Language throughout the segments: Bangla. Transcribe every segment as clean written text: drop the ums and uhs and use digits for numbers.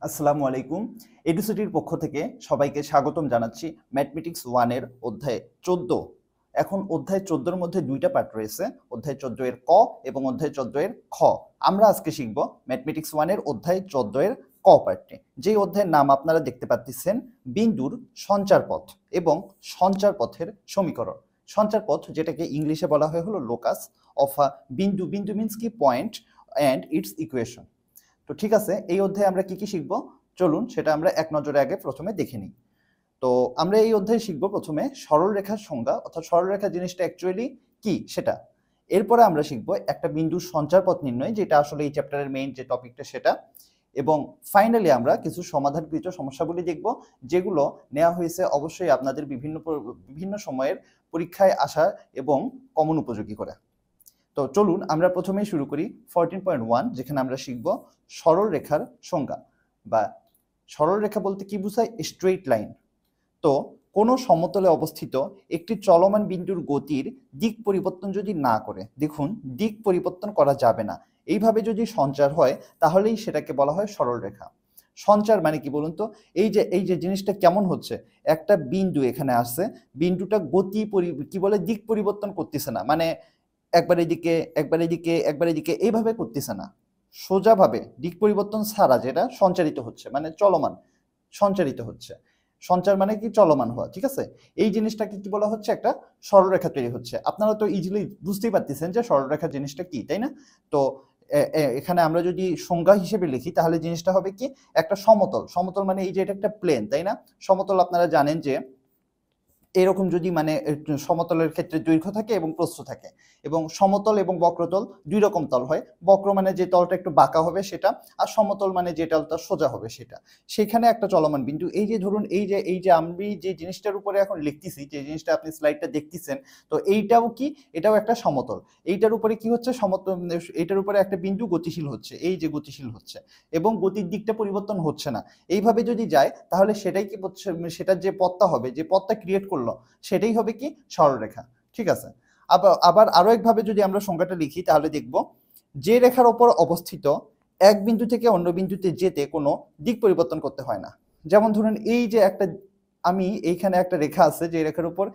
আসসালামু আলাইকুম। এডুসিটির পক্ষ থেকে সবাইকে স্বাগতম জানাচ্ছি ম্যাথমেটিক্স 1 এর অধ্যায় 14। এখন অধ্যায় 14 এর মধ্যে দুইটা পার্ট রয়েছে, অধ্যায় 14 এর ক এবং অধ্যায় 14 এর খ। আমরা আজকে শিখব ম্যাথমেটিক্স 1 এর অধ্যায় 14 এর ক পার্টটি। যেই অধ্যায়ের নাম আপনারা দেখতে পাচ্ছেন বিন্দুর সঞ্চার পথ এবং সঞ্চার পথের সমীকরণ। সঞ্চার পথ যেটাকে ইংলিশে বলা হয় হলো লোকাস অফ আ বিন্দু। বিন্দু মিন্স কি পয়েন্ট অ্যান্ড ইটস ইকুয়েশন। তো ঠিক আছে, এই অধ্যায়ে আমরা কি কি শিখবো চলুন সেটা আমরা এক নজরে আগে প্রথমে দেখে নিই। তো আমরা এই অধ্যায়ে শিখবো প্রথমে সরলরেখার সংজ্ঞা, অর্থাৎ সরলরেখা জিনিসটা অ্যাকচুয়ালি কি সেটা। এরপরে আমরা শিখবো একটা বিন্দুর সঞ্চার পথ নির্ণয়, যেটা আসলে এই চ্যাপ্টারের মেইন যে টপিকটা সেটা। এবং ফাইনালি আমরা কিছু সমাধানকৃত সমস্যাগুলি দেখব, যেগুলো নেওয়া হয়েছে অবশ্যই আপনাদের বিভিন্ন সময়ের পরীক্ষায় আসা এবং কমন উপযোগী করে। তো চলুন আমরা প্রথমেই শুরু করি 14.1, যেখানে আমরা শিখব সরল রেখার সংজ্ঞা। বা সরল রেখা বলতে কি বোঝায়? Straight line. তো কোনো সমতলে অবস্থিত একটি চলমান বিন্দুর গতির দিক পরিবর্তন যদি না করে, দেখুন দিক পরিবর্তন করা যাবে না, এইভাবে যদি সঞ্চার হয় তাহলেই সেটাকে বলা হয় সরল রেখা। সঞ্চার মানে কি বলুন তো? এই যে জিনিসটা কেমন হচ্ছে, একটা বিন্দু এখানে আসছে, বিন্দুটা কি বলে দিক পরিবর্তন করতেছে না, মানে একবার এদিকে একবার এদিকে একবার এদিকে এইভাবে করতেছে না, সোজাভাবে দিক পরিবর্তন ছাড়া যেটা সঞ্চারিত হচ্ছে, মানে চলমান সঞ্চারিত হচ্ছে। সঞ্চার মানে কি? চলমান হওয়া, ঠিক আছে? এই জিনিসটাকে কি বলা হচ্ছে? একটা সরলরেখা তৈরি হচ্ছে। আপনারা তো ইজিলি বুঝতেই পারতেছেন যে সরলরেখা জিনিসটা কি, তাই না? তো এখানে আমরা যদি সংজ্ঞা হিসেবে লিখি তাহলে জিনিসটা হবে কি? একটা সমতল। সমতল মানে এই যে এটা একটা প্লেন, তাই না? সমতল আপনারা জানেন যে এরকম যদি মানে সমতলের ক্ষেত্রে দৈর্ঘ্য থাকে এবং প্রস্থ থাকে, এবং সমতল এবং বক্রতল দুই রকম তল হয়। বক্র মানে যে তলটা একটু বাঁকা হবে সেটা, আর সমতল মানে যে তলটা সোজা হবে সেটা। সেখানে একটা চলমান বিন্দু, এই যে ধরুন এই যে আমি যে জিনিসটার উপরে এখন লিখতেছি, যে জিনিসটা আপনি স্লাইডটা দেখতেছেন, তো এইটাও কি? এটাও একটা সমতল। এইটার উপরে কি হচ্ছে? সমতল, এইটার উপরে একটা বিন্দু গতিশীল হচ্ছে, এই যে গতিশীল হচ্ছে, এবং গতির দিকটা পরিবর্তন হচ্ছে না। এইভাবে যদি যায় তাহলে সেটাই কি হচ্ছে? সেটার যে পথটা হবে, যে পথটা ক্রিয়েট করলো, সেটাই হবে কি? সরলরেখা। ঠিক আছে। আবার আরো একভাবে যদি আমরা সংজ্ঞাটা লিখি তাহলে দেখব, যে রেখার ওপর অবস্থিত এক বিন্দু থেকে অন্য বিন্দুতে যেতে কোনো দিক পরিবর্তন করতে হয় না। যেমন ধরুন এই যে আমি এইখানে একটা রেখা আছে, যে রেখার উপর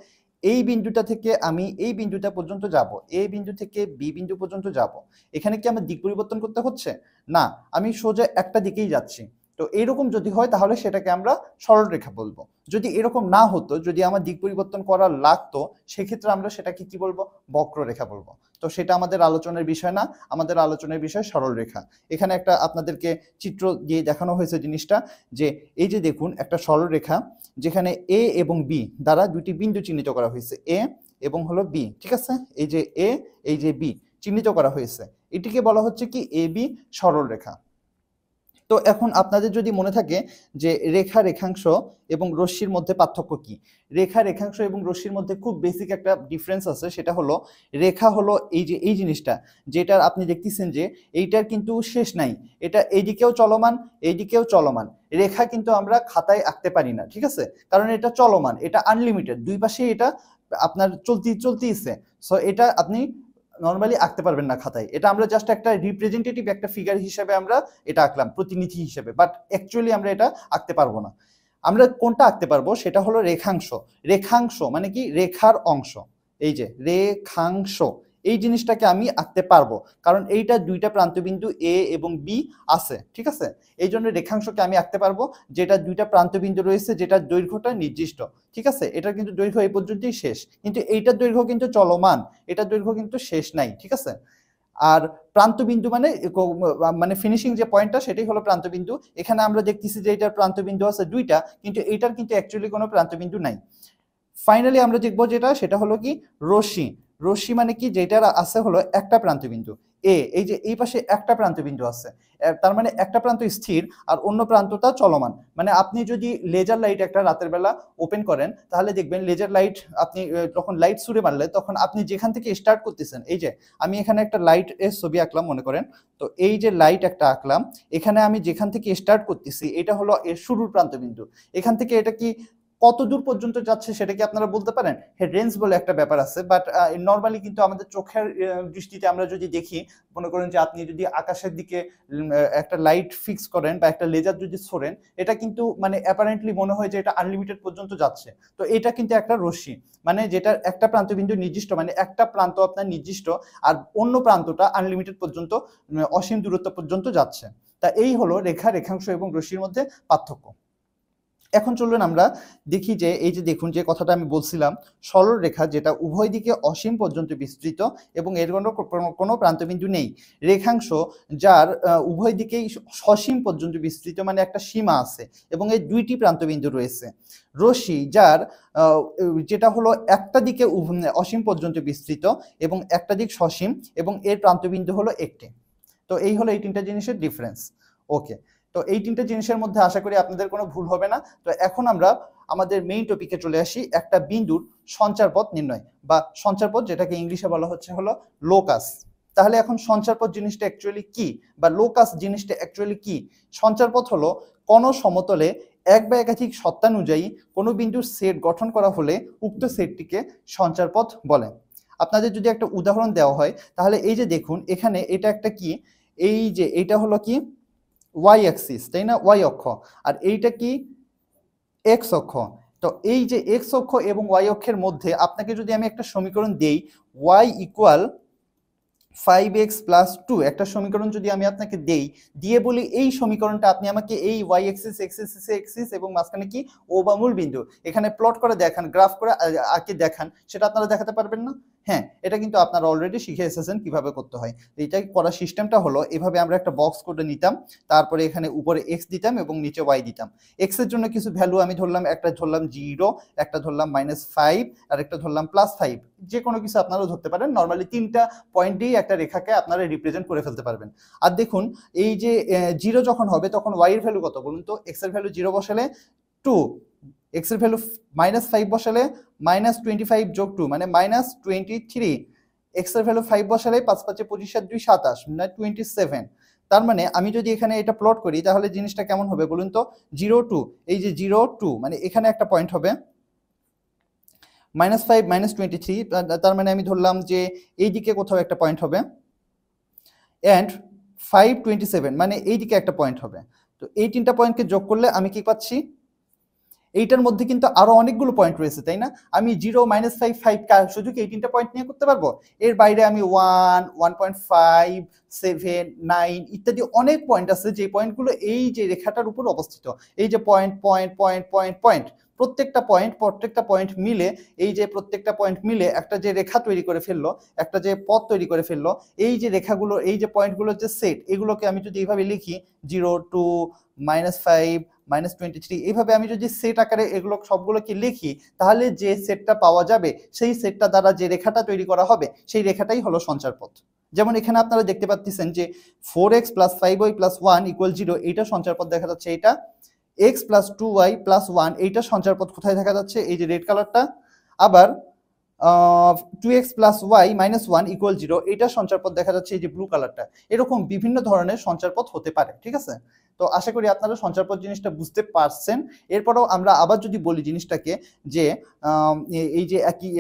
এই বিন্দুটা থেকে আমি এই বিন্দুটা পর্যন্ত যাব, এই বিন্দু থেকে বি বিন্দু পর্যন্ত যাব, এখানে কি আমার দিক পরিবর্তন করতে হচ্ছে? না, আমি সোজা একটা দিকেই যাচ্ছি। তো এরকম যদি হয় তাহলে সেটাকে আমরা সরল রেখা বলবো। যদি এরকম না হতো, যদি আমার দিক পরিবর্তন করা লাগতো, সেক্ষেত্রে আমরা সেটাকে কি বলবো? বক্ররেখা বলবো। তো সেটা আমাদের আলোচনার বিষয় না, আমাদের আলোচনার বিষয় সরল রেখা। এখানে একটা আপনাদেরকে চিত্র দিয়ে দেখানো হয়েছে জিনিসটা, যে এই যে দেখুন একটা সরল রেখা, যেখানে এ এবং বি দ্বারা দুটি বিন্দু চিহ্নিত করা হয়েছে, এ এবং হলো বি, ঠিক আছে? এই যে এ, এই যে বি চিহ্নিত করা হয়েছে, এটিকে বলা হচ্ছে কি? এ বি সরল রেখা। তো এখন আপনাদের যদি মনে থাকে যে রেখা রেখাংশ এবং রশ্মির মধ্যে পার্থক্য কি, রেখা রেখাংশ এবং রশ্মির মধ্যে খুব বেসিক একটা ডিফারেন্স আছে। সেটা হলো, রেখা হলো এই যে এই জিনিসটা, যেটার আপনি দেখতেছেন যে এইটার কিন্তু শেষ নাই, এটা এইদিকেও চলমান এইদিকেও চলমান। রেখা কিন্তু আমরা খাতায় আঁকতে পারি না, ঠিক আছে? কারণ এটা চলমান, এটা আনলিমিটেড, দুই পাশে এটা আপনার চলতেইছে। সো এটা আপনি নর্মালি আঁকতে পারবেন না খাতায়। এটা আমরা জাস্ট একটা রিপ্রেজেন্টেটিভ একটা ফিগার হিসেবে আমরা এটা আঁকলাম, প্রতিনিধি হিসেবে, বাট অ্যাকচুয়ালি আমরা এটা আঁকতে পারবো না। আমরা কোনটা আঁকতে পারবো? সেটা হলো রেখাংশ। রেখাংশ মানে কি? রেখার অংশ। এই যে রেখাংশ, এই জিনিসটাকে আমি আঁকতে পারবো, কারণ এইটা দুইটা প্রান্তবিন্দু এ এবং বি আছে, ঠিক আছে? এই জন্য রেখাংশকে আমি আঁকতে পারবো, যেটা দুইটা প্রান্তবিন্দু রয়েছে, যেটার দৈর্ঘ্যটা নির্দিষ্ট, ঠিক আছে? এটার কিন্তু দৈর্ঘ্য এই পর্যন্তই শেষ, কিন্তু এইটার দৈর্ঘ্য কিন্তু চলমান, এটার দৈর্ঘ্য কিন্তু শেষ নাই, ঠিক আছে? আর প্রান্তবিন্দু মানে মানে ফিনিশিং যে পয়েন্টটা, সেটাই হলো প্রান্তবিন্দু। এখানে আমরা দেখতেছি যে এটার প্রান্তবিন্দু আছে দুইটা, কিন্তু এইটার কিন্তু অ্যাকচুয়ালি কোনো প্রান্তবিন্দু নাই। ফাইনালি আমরা দেখবো যেটা, সেটা হলো কি? রশ্মি। রশ্মি মানে কি? যেটার আছে হলো একটা প্রান্তবিন্দু এ, এই যে এই পাশে একটা প্রান্তবিন্দু আছে, তার মানে একটা প্রান্ত স্থির আর অন্য প্রান্তটা চলমান। মানে আপনি যদি লেজার লাইট একটা রাতের বেলা ওপেন করেন, তাহলে দেখবেন লেজার লাইট আপনি যখন লাইট ছুড়ে মারলে, তখন আপনি যেখান থেকে স্টার্ট করতেছেন, এই যে আমি এখানে একটা লাইট এর ছবি আঁকলাম মনে করেন, তো এই যে লাইট একটা আঁকলাম, এখানে আমি যেখান থেকে স্টার্ট করতেছি এটা হলো এর শুরুর প্রান্তবিন্দু। এখান থেকে এটা কি কত দূর পর্যন্ত যাচ্ছে সেটা কি আপনারা বলতে পারেন? হ্যাঁ, রেঞ্জ বলে একটা ব্যাপার আছে, বাট নর্মালি কিন্তু আমাদের চোখের দৃষ্টিতে আমরা যদি দেখি, মনে করেন যে আপনি যদি আকাশের দিকে একটা লাইট ফিক্স করেন বা একটা লেজার যদি ছোড়েন, এটা কিন্তু মানে অ্যাপারেন্টলি মনে হয় যে এটা আনলিমিটেড পর্যন্ত যাচ্ছে। তো এটা কিন্তু একটা রশ্মি, মানে যেটার একটা প্রান্তবিন্দু নির্দিষ্ট, মানে একটা প্রান্ত আপনার নির্দিষ্ট আর অন্য প্রান্তটা আনলিমিটেড পর্যন্ত, অসীম দূরত্ব পর্যন্ত যাচ্ছে। তা এই হলো রেখা, রেখাংশ এবং রশ্মির মধ্যে পার্থক্য। এখন চলুন আমরা দেখি যে এই যে দেখুন যে কথাটা আমি বলছিলাম, সরল রেখা যেটা উভয় দিকে অসীম পর্যন্ত বিস্তৃত এবং এর কোনো প্রান্তবিন্দু নেই। রেখাংশ যার উভয় দিকেই সসীম পর্যন্ত বিস্তৃত, মানে একটা সীমা আছে এবং এর দুইটি প্রান্তবিন্দু রয়েছে। রশ্মি যার যেটা হলো একটা দিকে অসীম পর্যন্ত বিস্তৃত এবং একটা দিক সসীম এবং এর প্রান্তবিন্দু হলো একটি। তো এই হলো এই তিনটা জিনিসের ডিফারেন্স। ওকে, তো এই তিনটা জিনিসের মধ্যে আশা করি আপনাদের কোনো ভুল হবে না। তো এখন আমরা আমাদের মেইন টপিকে চলে আসি, একটা বিন্দুর সঞ্চারপথ নির্ণয় বা সঞ্চারপথ, যেটাকে ইংলিশে বলা হলো লোকাস। তাহলে এখন সঞ্চারপথ জিনিসটা অ্যাকচুয়ালি কি, বা লোকাস জিনিসটা অ্যাকচুয়ালি কি? সঞ্চারপথ হলো কোনো সমতলে এক বা একাধিক সত্তানুযায়ী কোনো বিন্দুর সেট গঠন করা হলে উক্ত সেটটিকে সঞ্চারপথ বলে। আপনাদের যদি একটা উদাহরণ দেওয়া হয়, তাহলে এই যে দেখুন এখানে এটা একটা কি, এই যে এইটা হলো কি ওয়াই অ্যাক্সিস, তাই না, ওয়াই অক্ষ, আর এইটা কি এক্স অক্ষ। তো এই যে এক্স অক্ষ এবং ওয়াই অক্ষের মধ্যে আপনাকে যদি আমি একটা সমীকরণ দেই, ওয়াই ইকুয়াল 5x + 2, একটা সমীকরণ যদি আমি আপনাকে দেই, দিয়ে বলি এই সমীকরণটা আপনি আমাকে এই ওয়াই অ্যাক্সিস, এক্সিস এবং মাঝখানে কি ও বা মূল বিন্দু এখানে প্লট করে দেখান, গ্রাফ করে আঁকে দেখান, সেটা আপনারা দেখাতে পারবেন না? হ্যাঁ, এটা কিন্তু আপনারা অলরেডি শিখে এসেছেন কিভাবে করতে হয়। এইটা করার সিস্টেমটা হলো এভাবে, আমরা একটা বক্স করে নিতাম, তারপরে এখানে উপরে এক্স দিতাম এবং নিচে ওয়াই দিতাম। এক্স এর জন্য কিছু ভ্যালু আমি ধরলাম, একটা ধরলাম 0, একটা ধরলাম -5 আর একটা ধরলাম +5, যে কোনো কিছু আপনারাও ধরতে পারেন। নর্মালি 3টা পয়েন্ট দিয়ে একটা রেখাকে আপনারা রিপ্রেজেন্ট করে ফেলতে পারবেন। আর দেখুন এই যে 0 যখন হবে তখন ওয়াই এর ভ্যালু কত বলুন তো? এক্স এর ভ্যালু 0 বসালে 2, এক্স এর ভ্যালু -5 বসালে -25 যোগ 2 মানে -23, এক্স এর ভ্যালু 5 বসালে 5 5 25 7 2 27 মানে 27। তার মানে আমি যদি এখানে এটা প্লট করি তাহলে জিনিসটা কেমন হবে বলুন তো? 0 2, এই যে 0 2 মানে এখানে একটা পয়েন্ট হবে, -5 -23, তার মানে আমি ধরলাম যে এই দিকে কোথাও একটা পয়েন্ট হবে, এন্ড 5 27 মানে এই দিকে একটা পয়েন্ট হবে। তো এই তিনটা পয়েন্টকে যোগ করলে আমি কি পাচ্ছি? এইটার মধ্যে কিন্তু আরো অনেকগুলো পয়েন্ট রয়েছে, তাই না? আমি 0 -5 5 শুধু কি এই তিনটা পয়েন্ট নিয়ে করতে পারবো? এর বাইরে আমি 1 1.5 7 9 ইত্যাদি অনেক পয়েন্ট আছে, যে পয়েন্টগুলো এই যে রেখাটার উপর অবস্থিত। এই যে point point point point point প্রত্যেকটা পয়েন্ট মিলে, এই যে প্রত্যেকটা পয়েন্ট মিলে একটা যে রেখা তৈরি করে ফেললো, একটা যে পথ তৈরি করে ফেললো, এই যে রেখাগুলো, এই যে পয়েন্টগুলোর যে সেট, এগুলোকে আমি যদি এইভাবে লিখি 0 2 -5 -23, এইভাবে আমি যদি সেট আকারে এগুলো সবগুলোকে লিখি, তাহলে যে সেটটা পাওয়া যাবে সেই সেটটা দ্বারা যে রেখাটা তৈরি করা হবে সেই রেখাটাই হলো সঞ্চারপথ। যেমন এখানে আপনারা দেখতে পাচ্ছেন যে 4x + 5y + 1 = 0, এইটা সঞ্চারপথ দেখা যাচ্ছে। এটা x + 2y + 1, এইটা সঞ্চারপথ কোথায় দেখা যাচ্ছে? এই যে রেড কালারটা। আবার 2x + y - 1 = 0, এটা সঞ্চারপথ দেখা যাচ্ছে এই যে ব্লু কালারটা। এরকম বিভিন্ন ধরনের সঞ্চারপথ হতে পারে, ঠিক আছে? তো আশা করি আপনারা সঞ্চারপথ জিনিসটা বুঝতে পারছেন। এরপরেও আমরা আবার যদি বলি জিনিসটাকে, যে এই যে একই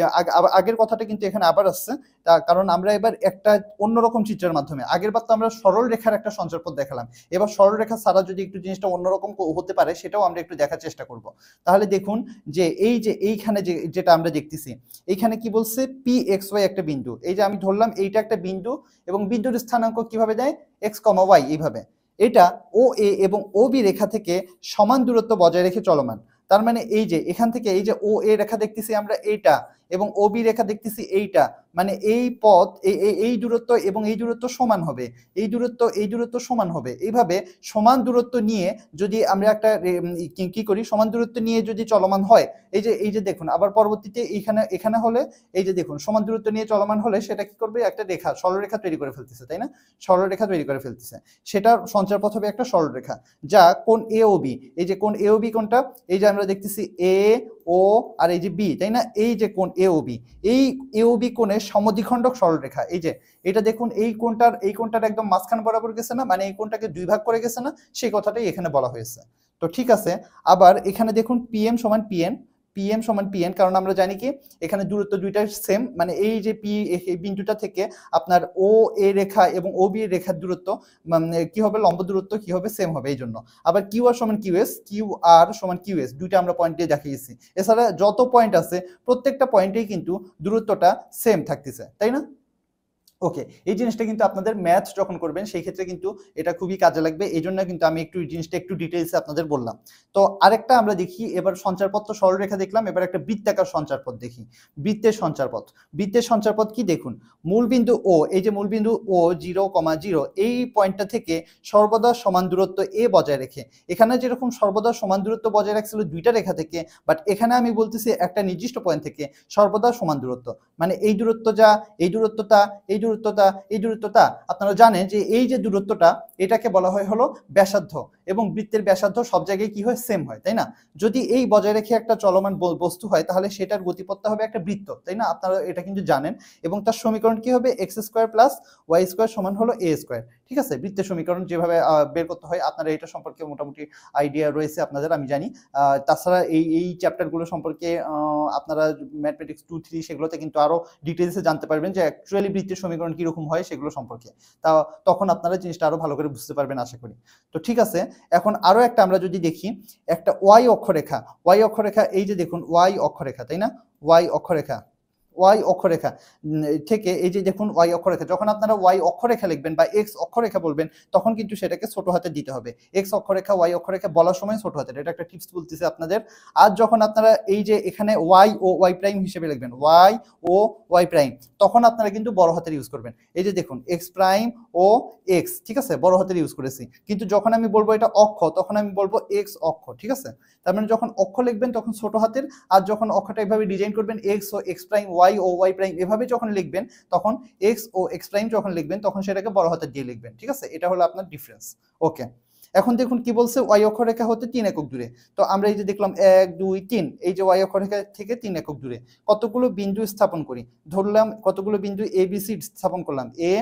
আগের কথাটা কিন্তু এখানে আবার আসছে, কারণ আমরা এবার একটা অন্যরকম চিত্রের মাধ্যমে, আগের বার তো আমরা সরল রেখার একটা সঞ্চারপথ দেখালাম, এবার সরল রেখা ছাড়া যদি একটু জিনিসটা অন্যরকম হতে পারে সেটাও আমরা একটু দেখার চেষ্টা করব। তাহলে দেখুন যে এই যে এইখানে যেটা আমরা দেখতেছি, এইখানে কি বলছে? PXY একটা বিন্দু, এই যে আমি ধরলাম এইটা একটা বিন্দু এবং বিন্দুর স্থানাঙ্ক কিভাবে দেয়? x, y, এইভাবে। এটা OA এবং OB রেখা থেকে সমান দূরত্ব বজায় রেখে চলমান। তার মানে এই যে এখান থেকে এই যে OA রেখা দেখতেছি আমরা এইটা, এবং OB রেখা দেখতেছি এইটা, মানে এই পথ এই দূরত্ব এবং এই দূরত্ব সমান হবে, এই দূরত্ব সমান হবে। এইভাবে সমান দূরত্ব নিয়ে যদি আমরা একটা কি করি, সমান দূরত্ব নিয়ে যদি চলমান হয়, এই যে দেখুন আবার পরবর্তীতে এখানে হলে, এই যে দেখুন সমান দূরত্ব নিয়ে চলমান হলে সেটা কি করবে? একটা রেখা, সরলরেখা তৈরি করে ফেলতেছে, তাই না? সরলরেখা তৈরি করে ফেলতেছে, সেটা সঞ্চারপথ হবে একটা সরলরেখা যা কোণ AOB, এই যে কোণ AOB কোণটা, এই যে আমরা দেখতেছি A O আর এই যে B, তাই না? এই যে কোণ AOB, এই AOB কোণের সমদ্বিখণ্ডক সরলরেখা, এই যে এটা দেখুন এই কোণটার একদম মাঝখান বরাবর গেছে না, মানে এই কোণটাকে দুই ভাগ করে গেছে না, সেই কথাটাই এখানে বলা হয়েছে। তো ঠিক আছে, আবার এখানে দেখুন পিএম সমান পিএন, পিএম সমান পিএন, কারণ আমরা জানি কি এখানে দূরত্ব দুইটা সেম, মানে এই যে পি এই বিন্দুটা থেকে আপনার ও এ রেখা এবং ও বি রেখার দূরত্ব মানে কি হবে, লম্ব দূরত্ব কি হবে, সেম হবে এই জন্য। আবার কিউ আর সমান কিউএস, কিউ আর সমান কিউএস, দুইটা আমরা পয়েন্ট দিয়ে দেখিয়েছি। এছাড়া যত পয়েন্ট আছে প্রত্যেকটা পয়েন্টেই কিন্তু দূরত্বটা সেম থাকতেছে, তাই না? ওকে, এই জিনিসটা কিন্তু আপনাদের ম্যাথ যখন করবেন সেই ক্ষেত্রে কিন্তু এটা খুবই কাজে লাগবে, এই জন্য কিন্তু আমি একটু এই জিনিসটা একটু ডিটেইলসে আপনাদের বললাম। তো আরেকটা আমরা দেখি, এবার সঞ্চারপথ তো সরলরেখা দেখলাম, এবার একটা বৃত্তাকার সঞ্চারপথ দেখি। বৃত্তের সঞ্চারপথ, বৃত্তের সঞ্চারপথ কি দেখুন, মূলবিন্দু ও, এই যে মূলবিন্দু ও 0,0 এই পয়েন্টটা থেকে সর্বদা সমান দূরত্ব এ বজায় রেখে, এখানে যেরকম সর্বদা সমান দূরত্ব বজায় রাখছিল দুইটা রেখা থেকে, বাট এখানে আমি বলতেছি একটা নির্দিষ্ট পয়েন্ট থেকে সর্বদা সমান দূরত্ব, মানে এই দূরত্ব যা, এই দূরত্বটা, এই দূরত্বটা, এই দূরত্বটা, আপনারা জানেন যে এই যে দূরত্বটা এটাকে বলা হয় হলো ব্যাসার্ধ, এবং বৃত্তের ব্যাসার্ধ সব জায়গায় কি হয়, সেম হয়, তাই না? যদি এই বজায় রেখে একটা চলমান বস্তু হয় তাহলে সেটার গতিপথটা হবে একটা বৃত্ত, তাই না? আপনারা এটা কিন্তু জানেন, এবং তার সমীকরণ কি হবে, x square plus y square সমান হলো এ স্কোয়ার, ঠিক আছে? বৃত্তের সমীকরণ যেভাবে বের করতে হয় আপনারা এটা সম্পর্কে মোটামুটি আইডিয়া রয়েছে আপনাদের, আমি জানি। তাছাড়া এই চ্যাপ্টারগুলো সম্পর্কে আপনারা ম্যাথমেটিক্স 2, 3 সেগুলোতে কিন্তু আরো ডিটেলসে জানতে পারবেন যে অ্যাকচুয়ালি বৃত্তের সমীকরণ কিরকম হয় সেগুলো সম্পর্কে, তা তখন আপনারা জিনিসটা আরো ভালো করে বুঝতে পারবেন আশা করি। তো ঠিক আছে, এখন আরো একটা আমরা যদি দেখি, একটা ওয়াই অক্ষরেখা, ওয়াই অক্ষরেখা, এই যে দেখুন ওয়াই অক্ষরেখা, তাই না? ওয়াই অক্ষরেখা, ওয়াই অক্ষরেখা থেকে এই যে দেখুন ওয়াই অক্ষরেখা, যখন আপনারা ওয়াই অক্ষরেখা লিখবেন বা এক্স অক্ষরেখা বলবেন তখন কিন্তু সেটাকে ছোট হাতে দিতে হবে। এক্স অক্ষরেখা ওয়াই অক্ষরেখা বলার সময় ছোট হাতে, এটা একটা টিপস বলতেছে আপনাদের। আর যখন আপনারা এই যে এখানে ওয়াই ও ওয়াই প্রাইম হিসেবে লিখবেন, ওয়াই ও ওয়াই প্রাইম, তখন আপনারা কিন্তু বড় হাতের ইউজ করবেন। এই যে দেখুন এক্স প্রাইম ও এক্স, ঠিক আছে, বড় হাতের ইউজ করেছি, কিন্তু যখন আমি বলবো এটা অক্ষ তখন আমি বলবো এক্স অক্ষ, ঠিক আছে? তার মানে যখন অক্ষ লিখবেন তখন ছোট হাতের, আর যখন অক্ষটা এভাবে ডিজাইন করবেন এক্স ও এক্স প্রাইম, ওয়াই ও ওয়াই প্রাইম এভাবে যখন লিখবেন তখন এক্স ও এক্স প্রাইম যখন লিখবেন তখন সেটাকে বড় হাতের দিয়ে লিখবেন, ঠিক আছে? এটা হলো আপনার ডিফারেন্স। ওকে, এখন দেখুন কি বলছে, ওয়াই অক্ষরেখা হতে 3 একক দূরে। তো আমরা এই যে দেখলাম 1 2 3, এই যে ওয়াই অক্ষরেখা থেকে 3 একক দূরে কতগুলো বিন্দু স্থাপন করি, ধরলাম কতগুলো বিন্দু এ বি সি স্থাপন করলাম, এ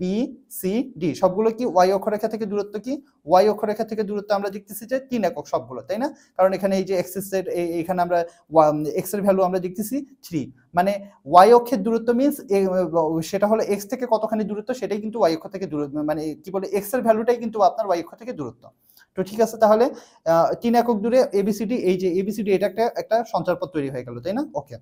বি সি ডি, সবগুলো কি ওয়াই অক্ষরেখা থেকে দূরত্ব কি, ওয়াই অক্ষরেখা থেকে দূরত্ব আমরা দেখতেছি যে 3 একক সবগুলো, তাই না? কারণ এখানে এই যে এক্সের এখানে আমরা এক্স এর ভ্যালু আমরা দেখতেছি 3, মানে ওয়াই অক্ষের দূরত্ব মিন্স সেটা হলো এক্স থেকে কতখানি দূরত্ব সেটাই কিন্তু ওয়াই অক্ষ থেকে দূরত্ব, মানে কি বলে এক্স এর ভ্যালুটাই কিন্তু আপনার ওয়াই অক্ষ থেকে দূরত্ব। তো ঠিক আছে, তাহলে 3 একক দূরে এবিসিডি, এই যে এবিসিডি এটা একটা সঞ্চারপথ তৈরি হয়ে গেল, তাই না? ওকে,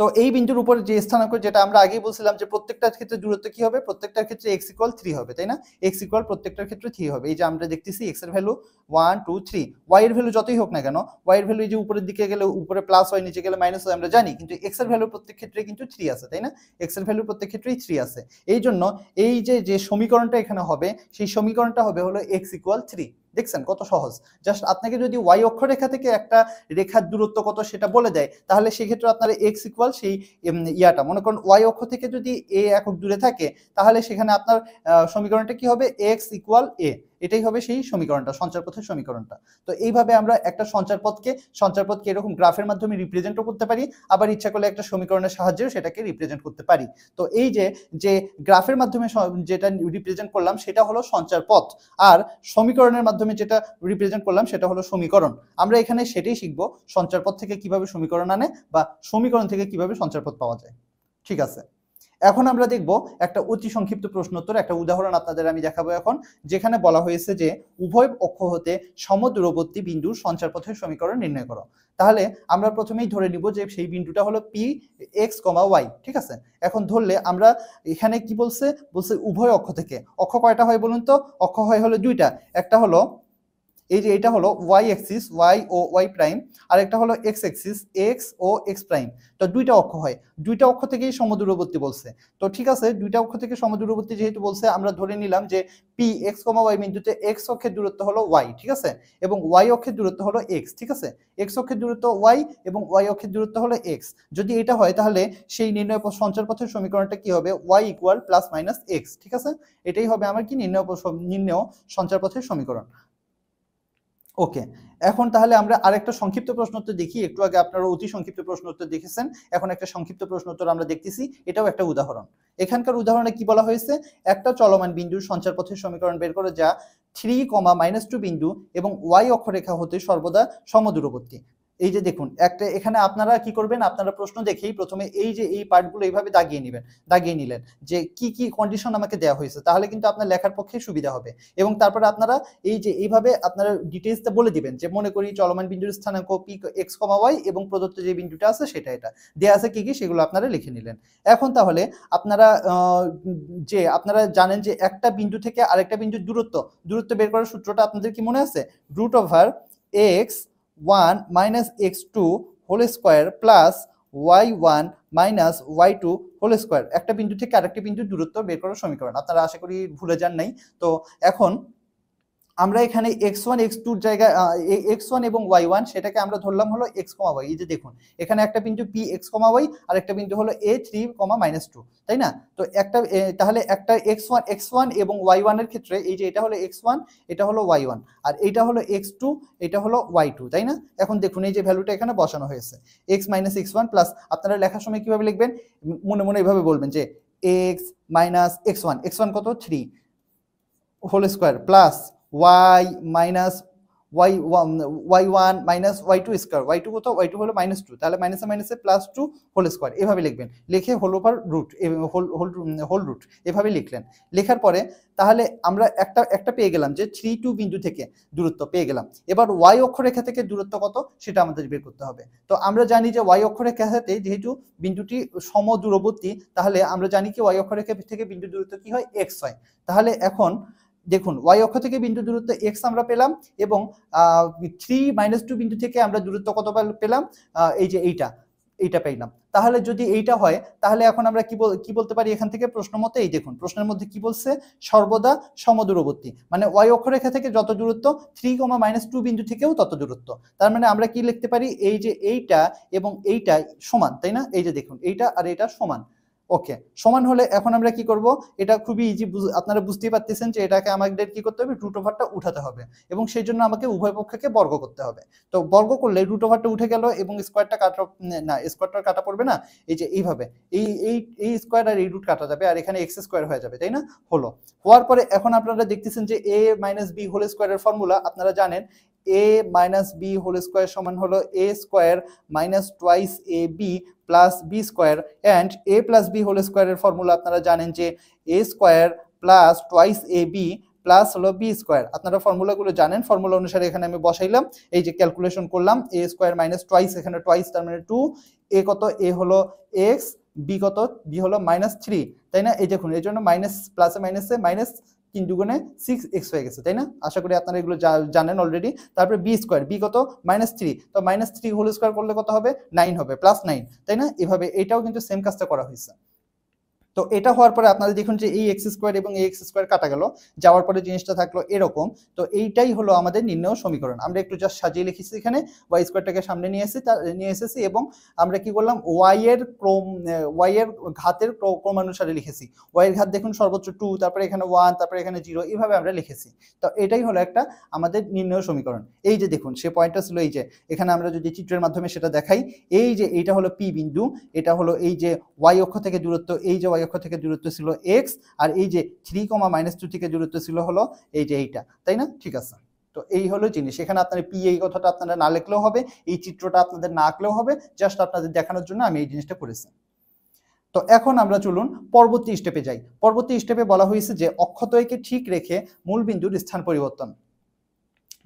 তো এই বিন্দুর উপরে যে স্থানাঙ্ক, যেটা আমরা আগেই বলছিলাম যে প্রত্যেকটার ক্ষেত্রে দূরত্ব কি হবে, প্রত্যেকটার ক্ষেত্রে x ইকুয়াল 3 হবে, তাই না? x ইকুয়াল প্রত্যেকটার ক্ষেত্রে 3 হবে। এই যে আমরা দেখতেছি x এর ভ্যালু 1 2 3, y এর ভ্যালু যতই হোক না কেন, y এর ভ্যালু এই যে উপরের দিকে গেলে উপরে প্লাস হয়, নিচে গেলে মাইনাস হয় আমরা জানি, কিন্তু x এর ভ্যালু প্রত্যেক ক্ষেত্রে কিন্তু 3 আছে, তাই না? x এর ভ্যালু প্রত্যেক ক্ষেত্রেই 3 আছে। এই জন্য এই যে সমীকরণটা এখানে হবে সেই সমীকরণটা হবে হলো x ইকুয়াল 3। দেখছেন কত সহজ, জাস্ট আপনাকে যদি ওয়াই অক্ষরেখা থেকে একটা রেখার দূরত্ব কত সেটা বলে দেয় তাহলে সেক্ষেত্রে আপনারা x ইকুয়াল সেই ইয়াটা মনে করেন ওয়াই অক্ষ থেকে যদি এ একক দূরে থাকে তাহলে সেখানে আপনার সমীকরণটা কি হবে, x ইকুয়াল এ, এটাই হবে সেই সমীকরণটা, সঞ্চারপথের সমীকরণটা। তো এইভাবে আমরা একটা সঞ্চারপথকে এরকম গ্রাফের মাধ্যমে রিপ্রেজেন্টও করতে পারি, আবার ইচ্ছা করলে একটা সমীকরণের সাহায্যেও সেটাকে রিপ্রেজেন্ট করতে পারি। তো এই যে গ্রাফের মাধ্যমে যেটা রিপ্রেজেন্ট করলাম সেটা হলো সঞ্চারপথ, আর সমীকরণের মাধ্যমে যেটা রিপ্রেজেন্ট করলাম সেটা হলো সমীকরণ। আমরা এখানে সেটাই শিখবো, সঞ্চারপথ থেকে কিভাবে সমীকরণ আনে বা সমীকরণ থেকে কিভাবে সঞ্চারপথ পাওয়া যায়। ঠিক আছে, এখন আমরা দেখব একটা অতি সংক্ষিপ্ত প্রশ্নোত্তর, একটা উদাহরণ আপনাদের আমি দেখাবো এখন, যেখানে বলা হয়েছে যে উভয় অক্ষ হতে সমদূরবর্তী বিন্দুর সঞ্চারপথের সমীকরণ নির্ণয় করো। তাহলে আমরা প্রথমেই ধরে নিব যে সেই বিন্দুটা হলো পি এক্স কমা ওয়াই, ঠিক আছে? এখন ধরলে আমরা এখানে কি বলছে উভয় অক্ষ থেকে, অক্ষ কয়টা হয় বলুন তো, অক্ষ হয় হলো দুইটা, একটা হলো এই যে এটা হলো ওয়াই অ্যাক্সিস ওয়াই ও ওয়াই প্রাইম, আর একটা হলো এক্স অ্যাক্সিস এক্স ও এক্স প্রাইম। তো দুইটা অক্ষ হয়, দুইটা অক্ষ থেকেই সমদূরবর্তী বলছে। তো ঠিক আছে, দুইটা অক্ষ থেকে সমদূরবর্তী যেহেতু বলছে আমরা ধরে নিলাম যে পি এক্স কমা ওয়াই বিন্দুতে এক্স অক্ষের দূরত্ব হলো ওয়াই, ঠিক আছে, এবং ওয়াই অক্ষের দূরত্ব হলো এক্স, ঠিক আছে? এক্স অক্ষের দূরত্ব ওয়াই এবং ওয়াই অক্ষের দূরত্ব হলো এক্স। যদি এটা হয় তাহলে সেই নির্ণয় সঞ্চারপথের সমীকরণটা কি হবে, y equal plus minus x, ঠিক আছে? এটাই হবে আমার কি নির্ণয় সঞ্চারপথের সমীকরণ। ওকে, এখন তাহলে আমরা আরেকটা সংক্ষিপ্ত প্রশ্নোত্তর দেখি। একটু আগে আপনারা অতি সংক্ষিপ্ত প্রশ্নোত্তর দেখেছেন, এখন একটা সংক্ষিপ্ত প্রশ্নোত্তর আমরা দেখতেছি, এটাও একটা উদাহরণ। এখানকার উদাহরণে কি বলা হয়েছে, একটা চলমান বিন্দুর সঞ্চারপথের সমীকরণ বের করে যা 3, -2 বিন্দু এবং ওয়াই অক্ষরেখা হতে সর্বদা সমদূরবর্তী। এই যে দেখুন একটা এখানে আপনারা কি করবেন, আপনারা প্রশ্ন দেখেই প্রথমে এই যে এই পার্টগুলো এইভাবে দাগিয়ে নিলেন যে কি কি কন্ডিশন আমাকে দেওয়া হয়েছে, তাহলে কিন্তু আপনার লেখার পক্ষে সুবিধা হবে। এবং তারপরে আপনারা এই যে এইভাবে আপনারা ডিটেইলসটা বলে দিবেন যে মনে করি চলমান বিন্দুর স্থানাঙ্ক পি এক্স কমা ওয়াই এবং প্রদত্ত যে বিন্দুটা আছে সেটা এটা দেওয়া আছে কি কি সেগুলো আপনারা লিখে নিলেন। এখন তাহলে আপনারা আপনারা জানেন যে একটা বিন্দু থেকে আরেকটা বিন্দুর দূরত্ব বের করার সূত্রটা আপনাদের কি মনে আছে? √x1 - x2 whole square plus y1 - y2 whole square. একটা বিন্দু থেকে আরেকটা বিন্দুর দূরত্ব বের করার সমীকরণ। আপনারা আশা করি ভুলে যান নাই। তো এখন আমরা এখানে x1 x2 এর জায়গায় x1 এবং y1 সেটাকে আমরা ধরলাম হলো x, y। এই যে দেখুন এখানে একটা বিন্দু p x, y আর একটা বিন্দু হলো a3, -2, তাই না? তো একটা তাহলে একটা x1 এবং y1 এর ক্ষেত্রে এই যে এটা হলো x1, এটা হলো y1 আর এটা হলো x2, এটা হলো y2, তাই না? এখন দেখুন এই যে ভ্যালুটা এখানে বসানো হয়েছে x - x1 প্লাস আপনারা লেখার সময় কিভাবে লিখবেন মনে মনে এইভাবে বলবেন যে x - x1 কত 3 whole square plus y - y1 - y2 square, y2 কত y2 হলো -2, তাহলে মাইনাসে মাইনাসে +2 হোল স্কয়ার এভাবে লিখবেন। লিখে whole over root whole root এভাবে লিখলেন। লেখার পরে তাহলে আমরা একটা পেয়ে গেলাম যে 3, 2 বিন্দু থেকে দূরত্ব পেয়ে গেলাম। এবার y অক্ষরেখা থেকে দূরত্ব কত সেটা আমাদের বের করতে হবে। তো আমরা জানি যে y অক্ষরেখা থেকে যেহেতু বিন্দুটি সমদূরবর্তী তাহলে আমরা জানি কি y অক্ষরেখা থেকে বিন্দু দূরত্ব কি হয় x হয়। তাহলে এখন দেখুন y অক্ষ থেকে বিন্দু দূরত্ব x আমরা পেলাম এবং 3 - 2 বিন্দু থেকে আমরা দূরত্ব কত পেলাম এই যে এইটা পেলাম। তাহলে যদি এইটা হয় তাহলে এখন আমরা কি বলতে পারি এখান থেকে প্রশ্ন মতে এই দেখুন প্রশ্নের মধ্যে কি বলছে সর্বদা সমদূরবর্তী মানে y অক্ষরেখা থেকে যত দূরত্ব 3, -2 বিন্দু থেকেও তত দূরত্ব। তার মানে আমরা কি লিখতে পারি এই যে এইটা এবং এইটা সমান, তাই না? এই যে দেখুন এইটা আর এটা সমান। ওকে, সমান হলে এখন আমরা কি করব এটা খুবই ইজি, আপনারা বুঝতেই পারতেছেন যে এটাকে আমাদের কি করতে হবে √ওভারটা উঠাতে হবে এবং সেই জন্য আমাকে উভয় পক্ষকে বর্গ করতে হবে। তো বর্গ করলে √ওভারটা উঠে গেল এবং স্কয়ারটা কাটা না স্কয়ারটা কাটা পড়বে না, এই যে এইভাবে এই স্কয়ার আর এই রুট কাটা যাবে আর এখানে x স্কয়ার হয়ে যাবে, তাই না? হওয়ার পরে এখন আপনারা দেখতেছেন যে a - b হোল স্কয়ারের ফর্মুলা আপনারা জানেন a - b হোল স্কয়ার সমান হলো a square -2 ab plus b square and a plus B whole স্কোয়ারের ফর্মুলা আপনারা জানেন যে a square plus twice a b plus হলো বি স্কোয়ার। আপনারা ফর্মুলাগুলো জানেন, ফর্মুলা অনুসারে এখানে আমি বসাইলাম, এই যে ক্যালকুলেশন করলাম এ স্কোয়ার মাইনাস টুয়াইস, এখানে টুয়াইস তার মানে 2, এ কত এ হলো এক্স, বি কত বি হলো -3, তাই না? এই দেখুন এই জন্য মাইনাস প্লাসে মাইনাসে মাইনাস 3 দুগুণে 6x হয়ে গেছে, তাই না? আশা করি আপনারা এগুলো জানেন অলরেডি। তারপরে বি স্কোয়ার, বি কত -3, তো -3 হোল স্কোয়ার করলে কত হবে 9 হবে, +9, তাই না? এভাবে এটাও কিন্তু সেম কাজটা করা হয়েছে। তো এটা হওয়ার পরে আপনারা দেখুন যে এই এক্স স্কোয়ার এবং এই এক্স স্কোয়ার কাটা গেল, যাওয়ার পরে জিনিসটা থাকলো এরকম। তো এইটাই হলো আমাদের নির্ণয় সমীকরণ। আমরা একটু জাস্ট সাজিয়ে লিখেছি এখানে, ওয়াই স্কোয়ারটাকে সামনে নিয়ে এসেছি এবং আমরা কি করলাম ওয়াই এর ঘাতের ক্রমানুসারে লিখেছি। ওয়াই এর ঘাত দেখুন সর্বোচ্চ 2, তারপরে এখানে 1, তারপরে এখানে 0, এইভাবে আমরা লিখেছি। তো এটাই হলো একটা আমাদের নির্ণয় সমীকরণ। এই যে দেখুন সে পয়েন্টটা ছিল এই যে এখানে আমরা যদি চিত্রের মাধ্যমে সেটা দেখাই, এই যে এইটা হলো পি বিন্দু, এটা হলো এই যে ওয়াই অক্ষ থেকে দূরত্ব, এই যে ওয়াই অক্ষ থেকে দূরত্ব ছিল x আর এই যে 3, -2 থেকে দূরত্ব ছিল হলো এই যে এইটা, তাই না? ঠিক আছে। তো এই হলো জিনিস। এখানে আপনারা পি এই কথাটা আপনারা না লিখলেও হবে, এই চিত্রটা আপনাদের না আঁকলেও হবে, জাস্ট আপনাদের দেখানোর জন্য আমি এই জিনিসটা করেছি। তো এখন আমরা চলুন পরবর্তী স্টেপে যাই। পরবর্তী স্টেপে বলা হয়েছে যে অক্ষদ্বয়কে ঠিক রেখে মূল বিন্দুর স্থান পরিবর্তন।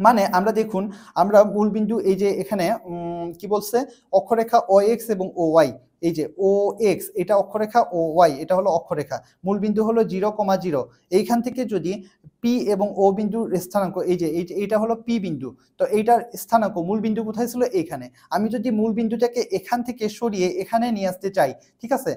মানে আমরা দেখুন আমরা মূল বিন্দু এই যে এখানে কি বলছে অক্ষরেখা OX এবং OY, এই যে OX এটা অক্ষরেখা, OY এটা হলো অক্ষরেখা, মূল বিন্দু হলো 0,0। এইখান থেকে যদি P এবং O বিন্দুর স্থানাঙ্ক এই যে এইটা হলো P বিন্দু, তো এইটার স্থানাঙ্ক মূল বিন্দু কোথায় ছিল এইখানে। আমি যদি মূল বিন্দুটাকে এখান থেকে সরিয়ে এখানে নিয়ে আসতে চাই, ঠিক আছে,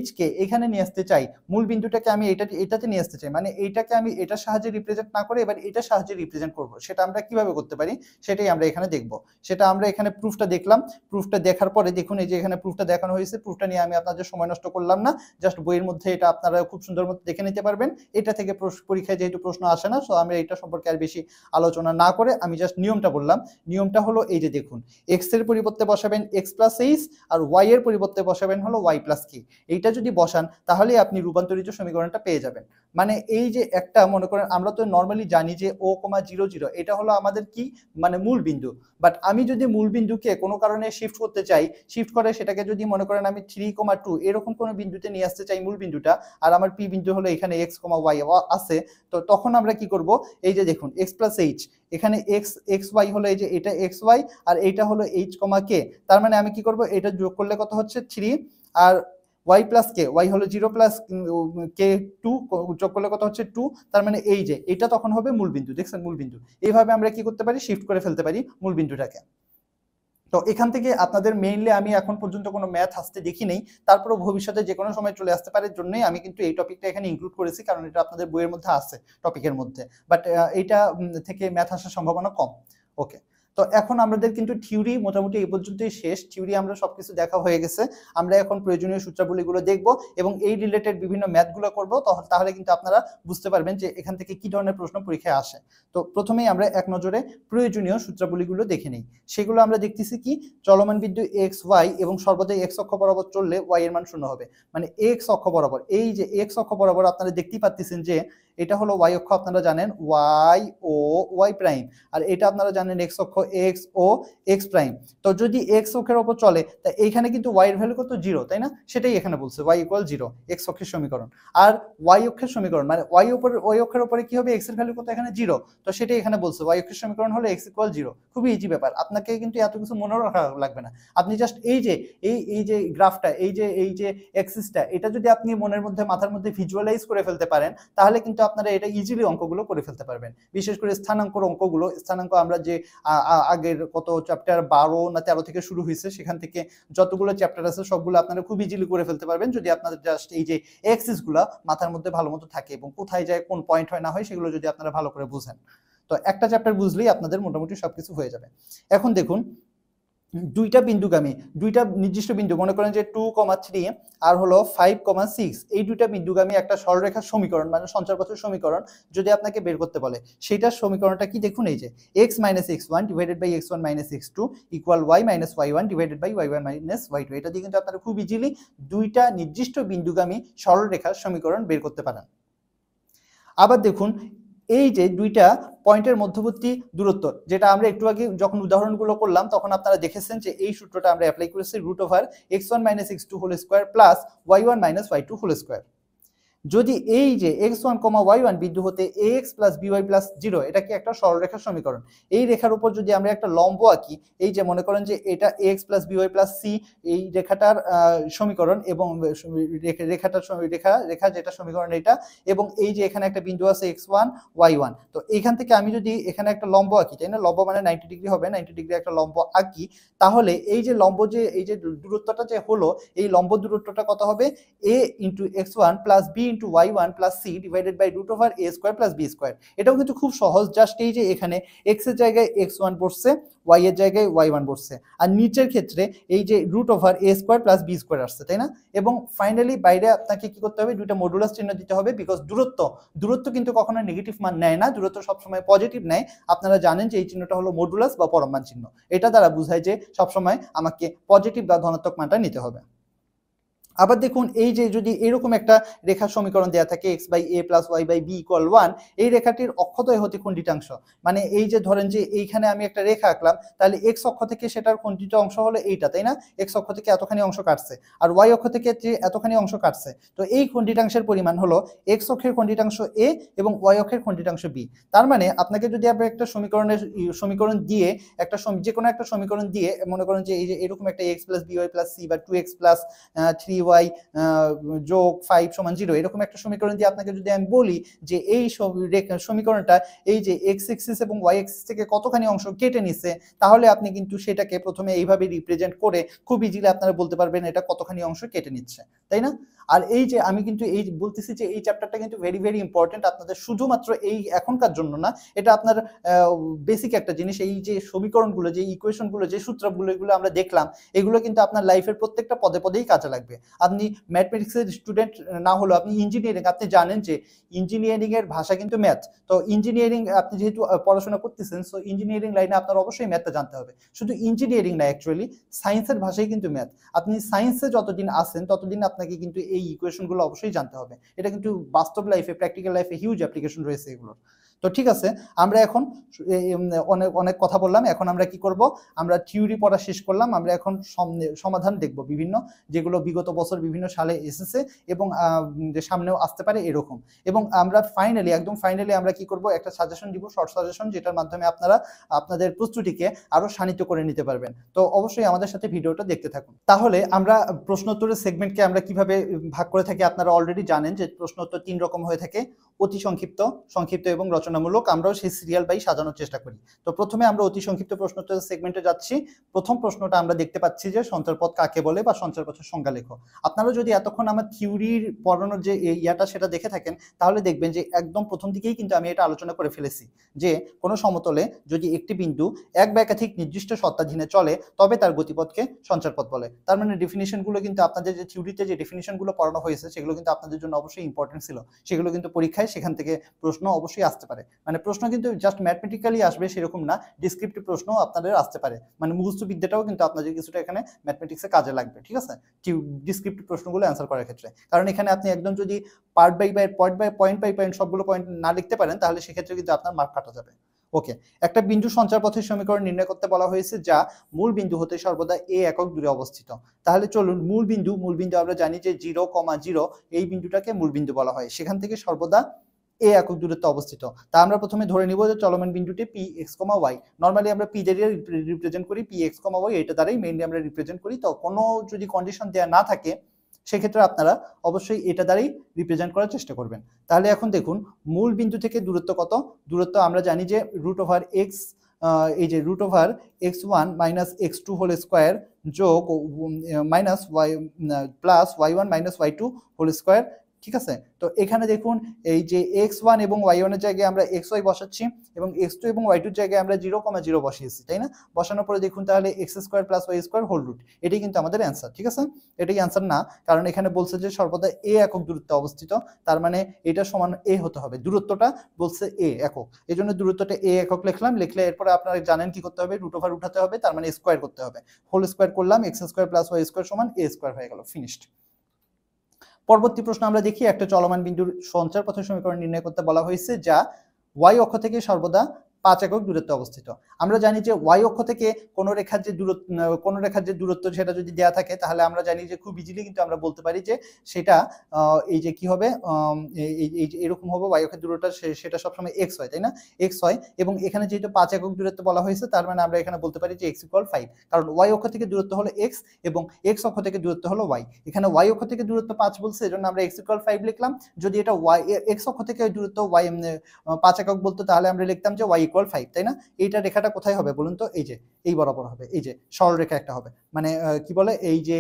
H কে এখানে নিয়ে আসতে চাই, মূল বিন্দুটাকে আমি এটাতে নিয়ে আসতে চাই, মানে এইটাকে আমি এটার সাহায্যে রিপ্রেজেন্ট না করে এবার এটার সাহায্যে রিপ্রেজেন্ট করব। সেটা আমরা কিভাবে করতে পারি সেটাই আমরা এখানে দেখব। সেটা আমরা এখানে প্রুফটা দেখলাম, প্রুফটা দেখার পরে দেখুন এই যে এখানে প্রুফটা দেখানো হয়েছে হয়েছে, প্রুফটা নিয়ে আমি আপনাদের সময় নষ্ট করলাম না, জাস্ট বইয়ের মধ্যে এটা আপনারা খুব সুন্দর মতো দেখে নিতে পারবেন। এটা থেকে পরীক্ষায় যেহেতু প্রশ্ন আসে না, সো আমি এটা সম্পর্কে আর বেশি আলোচনা না করে আমি জাস্ট নিয়মটা বললাম। নিয়মটা হলো এই যে দেখুন, এক্স এর পরিবর্তে বসাবেন এক্স প্লাস এইচ, আর ওয়াই এর পরিবর্তে বসাবেন হলো ওয়াই প্লাস কে। এইটা যদি বসান তাহলে আপনি রূপান্তরিত সমীকরণটা পেয়ে যাবেন। মানে এই যে একটা মনে করেন আমরা তো নর্মালি জানি যে ও কমা 0 0 এটা হলো আমাদের কি মানে মূল বিন্দু, বাট আমি যদি মূল বিন্দুকে কোনো কারণে শিফট করতে চাই, শিফট করে সেটাকে যদি মনে করেন আমি 3,2 এরকম কোনো বিন্দুতে নিয়ে আসতে চাই মূল বিন্দুটা, আর আমার পি বিন্দু হলো এখানে এক্স কমা ওয়াই আছে, তো তখন আমরা কি করব, এই যে দেখুন এক্স প্লাস এইচ, এখানে এক্স এক্স ওয়াই হলো এই যে এটা এক্স ওয়াই, আর এইটা হলো এইচ কমা কে। তার মানে আমি কি করব, এটা যোগ করলে কত হচ্ছে 3, আর ওয়াই প্লাস কে, ওয়াই হলো 0 প্লাস কে 2, যোগ করলে কত হচ্ছে 2, তার মানে এই যে এটা তখন হবে মূল বিন্দু। দেখছেন মূল বিন্দু, এইভাবে আমরা কি করতে পারি, শিফট করে ফেলতে পারি মূল বিন্দুটাকে। তো এখান থেকে আপনাদের মেইনলি আমি এখন পর্যন্ত কোনো ম্যাথ আসতে দেখি নেই, তারপরে ভবিষ্যতে যে কোনো সময় চলে আসতে পারে, জন্যই আমি কিন্তু এই টপিকটা এখানে ইনক্লুড করেছি, কারণ এটা আপনাদের বইয়ের মধ্যে আছে টপিকের মধ্যে, বাট এইটা থেকে ম্যাথ আসার সম্ভাবনা কম। ওকে, তো এখন আমাদের কিন্তু থিওরি মোটামুটি এই পর্যন্তই শেষ। থিওরি আমরা সবকিছু দেখা হয়ে গেছে, আমরা এখন প্রয়োজনীয় সূত্রাবলীগুলো দেখব এবং এই রিলেটেড বিভিন্ন ম্যাথগুলো করব, তাহলে কিন্তু আপনারা বুঝতে পারবেন যে এখান থেকে কি ধরনের প্রশ্ন পরীক্ষায় আসে। তো প্রথমেই আমরা এক নজরে প্রয়োজনীয় সূত্রাবলীগুলো দেখে নিই। সেগুলো আমরা দেখতেছি কি, চলমান বিন্দু এক্স ওয়াই এবং সর্বদাই এক্স অক্ষ বরাবর চললে ওয়াই এর মান 0 হবে। মানে এক্স অক্ষ বরাবর, এই যে এক্স অক্ষ বরাবর আপনারা দেখতেই পাচ্ছেন যে এটা হলো ওয়াই অক্ষ, আপনারা জানেন ওয়াই ও ওয়াই প্রাইম, আর এটা আপনারা জানেন এক্স অক্ষ এক্স ও এক্স প্রাইম। তো যদি এক্স অক্ষের উপর চলে, তা এইখানে কিন্তু ওয়াই এর ভ্যালু কত 0, তাই না? সেটাই এখানে বলছে ওয়াই ইকুয়াল 0, এক্স অক্ষের সমীকরণ। আর ওয়াই অক্ষের সমীকরণ মানে ওয়াই অক্ষের উপরে কি হবে, এক্স এর ভ্যালু কত এখানে 0, তো সেটাই এখানে বলছে ওয়াই অক্ষের সমীকরণ হলো এক্স ইকুয়াল 0। খুবই ইজি ব্যাপার, আপনাকে কিন্তু এত কিছু মনে রাখা লাগবে না। আপনি জাস্ট এই যে গ্রাফটা, এই যে এক্সিসটা, এটা যদি আপনি মনের মধ্যে মাথার মধ্যে ভিজুয়ালাইজ করে ফেলতে পারেন, তাহলে কিন্তু আপনারা এটা ইজিলি অঙ্কগুলো করে ফেলতে পারবেন। বিশেষ করে স্থানাঙ্কর অঙ্কগুলো, স্থানাঙ্ক আমরা যে আগের কত চ্যাপ্টার 12 না 13 থেকে শুরু হয়েছে, সেখান থেকে যতগুলো চ্যাপ্টার আছে সবগুলো আপনারা খুব ইজিলি করে ফেলতে পারবেন, যদি আপনাদের জাস্ট এই যে এক্সিসগুলো মাথার মধ্যে ভালো মতো থাকে এবং কোথায় যায় কোন পয়েন্ট হয় না হয় সেগুলো যদি আপনারা ভালো করে বুঝেন। তো একটা চ্যাপ্টার বুঝলেই আপনাদের মোটামুটি সবকিছু হয়ে যাবে। এখন দেখুন, দুইটা বিন্দুগামী, দুইটা নির্দিষ্ট বিন্দু, মনে করেন যে 2,3 আর হলো 5,6, এই দুইটা বিন্দুগামী একটা সরলরেখার সমীকরণ মানে সঞ্চারপথের সমীকরণ যদি আপনাকে বের করতে বলে, সেইটার সমীকরণটা কি দেখুন, এই যে x minus x1 divided by x1 minus x2 equal y minus y1 divided by y1 minus y2। এটা দিয়ে কিন্তু আপনারা খুব ইজিলি দুইটা নির্দিষ্ট বিন্দুগামী সরলরেখার সমীকরণ বের করতে পারেন। আবার দেখুন, এই যে দুইটা পয়েন্টের মধ্যবর্তী দূরত্ব, যেটা আমরা একটু আগে যখন উদাহরণগুলো করলাম তখন আপনারা দেখেছেন যে এই সূত্রটা আমরা অ্যাপ্লাই করেছি √x1 minus x2 whole square plus y1 minus y2 whole square. যদি এই যে x1, y1 বিন্দু হতে ax প্লাস by প্লাস 0 এটা কি একটা সরলরেখার সমীকরণ, এই রেখার উপর যদি আমরা একটা লম্ব আঁকি, এই যে মনে করেন যে এটা ax plus by plus c এই রেখাটার সমীকরণ, এবং রেখা যেটা সমীকরণ এটা, এবং এই যে এখানে একটা বিন্দু আছে x1 y1। তো এইখান থেকে আমি যদি এখানে একটা লম্ব আঁকি, তাই না, লম্ব মানে 90 ডিগ্রি হবে, 90 ডিগ্রি একটা লম্ব আঁকি, তাহলে এই যে লম্ব যে এই যে দূরত্বটা যে হলো, এই লম্ব দূরত্বটা কত হবে, a into x1 plus b into y1 plus c divided by √a square plus b square. এটাও কিন্তু খুব সহজ, জাস্ট এই যে এখানে x এর জায়গায় x1 বসছে, y এর জায়গায় y1 বসছে, আর নিচের ক্ষেত্রে এই যে √a square plus b square আসছে, তাই না? এবং ফাইনালি বাইরে আপনাকে কি করতে হবে, দুইটা মডুলাস চিহ্ন দিতে হবে, বিকজ দূরত্ব কিন্তু কখনো নেগেটিভ মান নেয় না, দূরত্ব সবসময় পজিটিভ নেয়। আপনারা জানেন যে এই চিহ্নটা হলো মডুলাস বা পরম মান চিহ্ন, এটা দ্বারা বোঝায় যে সবসময় আমাকে পজিটিভ বা ধনাত্মক মানটা নিতে হবে। আবার দেখুন, এই যে যদি এরকম একটা রেখার সমীকরণ দেয়া থাকে x by a plus y by b equal 1, এই রেখাটির অক্ষদ্বয় হতে খণ্ডিতাংশ, মানে এই যে ধরেন যে এইখানে আমি একটা রেখা আঁকলাম, তাহলে x অক্ষ থেকে সেটার খণ্ডিত অংশ হলো এইটা, তাই না? x অক্ষ থেকে এতখানি অংশ কাটছে, আর y অক্ষ থেকে যে এতখানি অংশ কাটছে, তো এই খণ্ডিতাংশের পরিমাণ হলো x অক্ষের খণ্ডিতাংশ a এবং y অক্ষের খণ্ডিতাংশ b। তার মানে আপনাকে যদি আপনি একটা সমীকরণ দিয়ে যে কোনো একটা সমীকরণ দিয়ে মনে করেন যে এই যে এরকম একটা x plus by plus c বা 2x প্লাস 3 3y যোগ 5 সমান 0 এরকম একটা সমীকরণ দিয়ে আপনাকে যদি আমি বলি যে এই সমীকরণটা এই যে এক্স এক্সিস এবং ওয়াই এক্সিস থেকে কতখানি অংশ কেটে নিছে, তাহলে আপনি কিন্তু সেটাকে প্রথমে এইভাবে রিপ্রেজেন্ট করে খুব ইজিলি আপনারা বলতে পারবেন এটা কতখানি অংশ কেটে নিচ্ছে, তাই না? আর এই যে আমি কিন্তু এই বলতেছি যে এই চ্যাপ্টারটা কিন্তু ভেরি ভেরি ইম্পর্টেন্ট আপনাদের, শুধুমাত্র এই এখনকার জন্য না, এটা আপনার বেসিক একটা জিনিস। এই যে সমীকরণগুলো, যে ইকুয়েশনগুলো, যে সূত্রগুলো এগুলো আমরা দেখলাম, এগুলো কিন্তু আপনার লাইফের প্রত্যেকটা পদে পদেই কাজে লাগবে। আপনি ম্যাথমেটিক্সের স্টুডেন্ট না হলেও আপনি ইঞ্জিনিয়ারিং, আপনি জানেন যে ইঞ্জিনিয়ারিং এর ভাষা কিন্তু ম্যাথ। তো ইঞ্জিনিয়ারিং আপনি যেহেতু পড়াশোনা করতেছেন, সো ইঞ্জিনিয়ারিং লাইনে আপনার অবশ্যই ম্যাথটা জানতে হবে। শুধু ইঞ্জিনিয়ারিং না, অ্যাকচুয়ালি সায়েন্সের ভাষাই কিন্তু ম্যাথ। আপনি সায়েন্সে যতদিন আসেন ততদিন আপনাকে কিন্তু এই ইকুয়েশনগুলো অবশ্যই জানতে হবে। এটা কিন্তু বাস্তব লাইফে, প্র্যাকটিক্যাল লাইফে হিউজ অ্যাপ্লিকেশন রয়েছে এগুলোর। তো ঠিক আছে, আমরা এখন অনেক অনেক কথা বললাম, এখন আমরা কি করব, আমরা থিওরি পড়া শেষ করলাম, আমরা এখন সমাধান দেখব বিভিন্ন, যেগুলো বিগত বছর বিভিন্ন সালে এসেছে এবং সামনেও আসতে পারে এরকম। এবং আমরা ফাইনালি, একদম ফাইনালি আমরা কি করব, একটা সাজেশন দিব, শর্ট সাজেশন, যেটার মাধ্যমে আপনারা আপনাদের প্রস্তুতিকে আরো শানিত করে নিতে পারবেন। তো অবশ্যই আমাদের সাথে ভিডিওটা দেখতে থাকুন। তাহলে আমরা প্রশ্নোত্তরের সেগমেন্টকে আমরা কিভাবে ভাগ করে থাকি আপনারা অলরেডি জানেন যে প্রশ্নোত্তর 3 রকম হয়ে থাকে, অতি সংক্ষিপ্ত, সংক্ষিপ্ত এবং রচনামূলক। আমরাও সেই সিরিয়াল বাই সাজানোর চেষ্টা করি। তো প্রথমে আমরা অতি সংক্ষিপ্ত প্রশ্নোত্তর সেগমেন্টে যাচ্ছি। প্রথম প্রশ্নটা আমরা দেখতে পাচ্ছি যে সঞ্চারপথ কাকে বলে বা সঞ্চারপথের সংজ্ঞা লেখো। আপনারা যদি এতক্ষণ আমার থিওরির পড়ানোর যে ইয়াটা সেটা দেখে থাকেন, তাহলে দেখবেন যে একদম প্রথম দিকেই কিন্তু আমি এটা আলোচনা করে ফেলেছি যে কোনো সমতলে যদি একটি বিন্দু এক বা একাধিক নির্দিষ্ট সত্তাধীনে চলে তবে তার গতিপথকে সঞ্চারপথ বলে। তার মানে ডেফিনিশনগুলো কিন্তু আপনাদের যে থিওরিতে যে ডেফিনিশনগুলো পড়ানো হয়েছে সেগুলো কিন্তু আপনাদের জন্য অবশ্যই ইম্পর্টেন্ট ছিল। সেগুলো কিন্তু পরীক্ষায় সেখান থেকে প্রশ্ন অবশ্যই আসতে পারে। মানে প্রশ্ন কিন্তু জাস্ট ম্যাথমেটিক্যালি আসবে সেরকম না, ডিসক্রিপটিভ প্রশ্ন আপনাদের আসতে পারে। মানে মুখস্থ বিদ্যাটাও কিন্তু আপনাদের কিছুটা এখানে ম্যাথমেটিক্সে কাজে লাগবে, ঠিক আছে, ডিসক্রিপটিভ প্রশ্নগুলো অ্যান্সার করার ক্ষেত্রে। কারণ এখানে আপনি একদম যদি part by point by point সবগুলো পয়েন্ট না লিখতে পারেন, তাহলে সেক্ষেত্রে কিন্তু আপনার মার্ক কাটা যাবে। ওকে, একটা বিন্দু সঞ্চারপথের সমীকরণ নির্ণয় করতে বলা হয়েছে যা মূল বিন্দু হতে সর্বদা a একক দূরে অবস্থিত। তাহলে চলুন, মূল বিন্দু আমরা জানি যে 0,0 এই বিন্দুটাকে মূল বিন্দু বলা হয়, সেখান থেকে সর্বদা a একক দূরত্বে অবস্থিত। তা আমরা প্রথমে ধরে নিব যে চলমান বিন্দুটি px, y। নরমালি আমরা p দিয়ে রিপ্রেজেন্ট করি, px, y এটা দ্বারাই মেইনলি আমরা রিপ্রেজেন্ট করি। তো কোনো যদি কন্ডিশন দেয়া না থাকে সেক্ষেত্রে আপনারা অবশ্যই এটা দ্বারাই রিপ্রেজেন্ট করার চেষ্টা করবেন। তাহলে এখন দেখুন, মূল বিন্দু থেকে দূরত্ব কত? দূরত্ব আমরা জানি যে √x, এই যে √x1 - x2 হোল স্কয়ার যোগ minus y plus y1 - y2 whole square, ঠিক আছে। তো এখানে দেখুন, এই যে x1 এবং y1 এর জায়গায় আমরা xy বসাচ্ছি এবং x2 এবং y2 এর জায়গায় আমরা 0,0 বসিয়েছি, তাই না? বসানোর পরে দেখুন তাহলে x² + y² হোল রুট, এটাই কিন্তু আমাদের অ্যান্সার, ঠিক আছে। এটাই অ্যান্সার না, কারণ এখানে বলছে যে সর্বদা a একক দূরত্বে অবস্থিত, তার মানে এটা সমান a হতে হবে। দূরত্বটা বলছে a একক, এই জন্য দূরত্বটা a একক লিখলাম। লিখলে এরপরে আপনারা জানেন কি করতে হবে, √ উঠাতে হবে, তার মানে স্কয়ার করতে হবে। হোল স্কয়ার করলাম, x² + y² সমান a² হয়ে গেল, ফিনিশড। পরবর্তী প্রশ্ন আমরা দেখি, একটা চলমান বিন্দুর সঞ্চারপথের সমীকরণ নির্ণয় করতে বলা হয়েছে যা y অক্ষ থেকে সর্বদা 5 একক দূরত্বে অবস্থিত। আমরা জানি যে y অক্ষ থেকে কোন রেখার যে দূরত্ব সেটা যদি দেয়া থাকে, তাহলে আমরা জানি যে খুব ইজিলি কিন্তু আমরা বলতে পারি যে সেটা এই যে কি হবে, এই যে এরকম হবে, y অক্ষের দূরত্বটা সেটা সবসময় x হয়, তাই না? x হয়, এবং এখানে যেহেতু 5 একক দূরত্ব বলা হয়েছে, তার মানে আমরা এখানে বলতে পারি যে x = 5, কারণ y অক্ষ থেকে দূরত্ব হলো x এবং x অক্ষ থেকে দূরত্ব হলো y। এখানে y অক্ষ থেকে দূরত্ব 5 বলছে, এজন্য আমরা x = 5 লিখলাম। যদি এটা x অক্ষ থেকে দূরত্ব y 5 একক বলতো, তাহলে আমরা লিখতাম যে y = 5, তাই না? এইটা রেখাটা কোথায় হবে বলুন তো? এই যে এই বরাবর হবে, এই যে সরল রেখা একটা হবে, মানে কি বলে, এই যে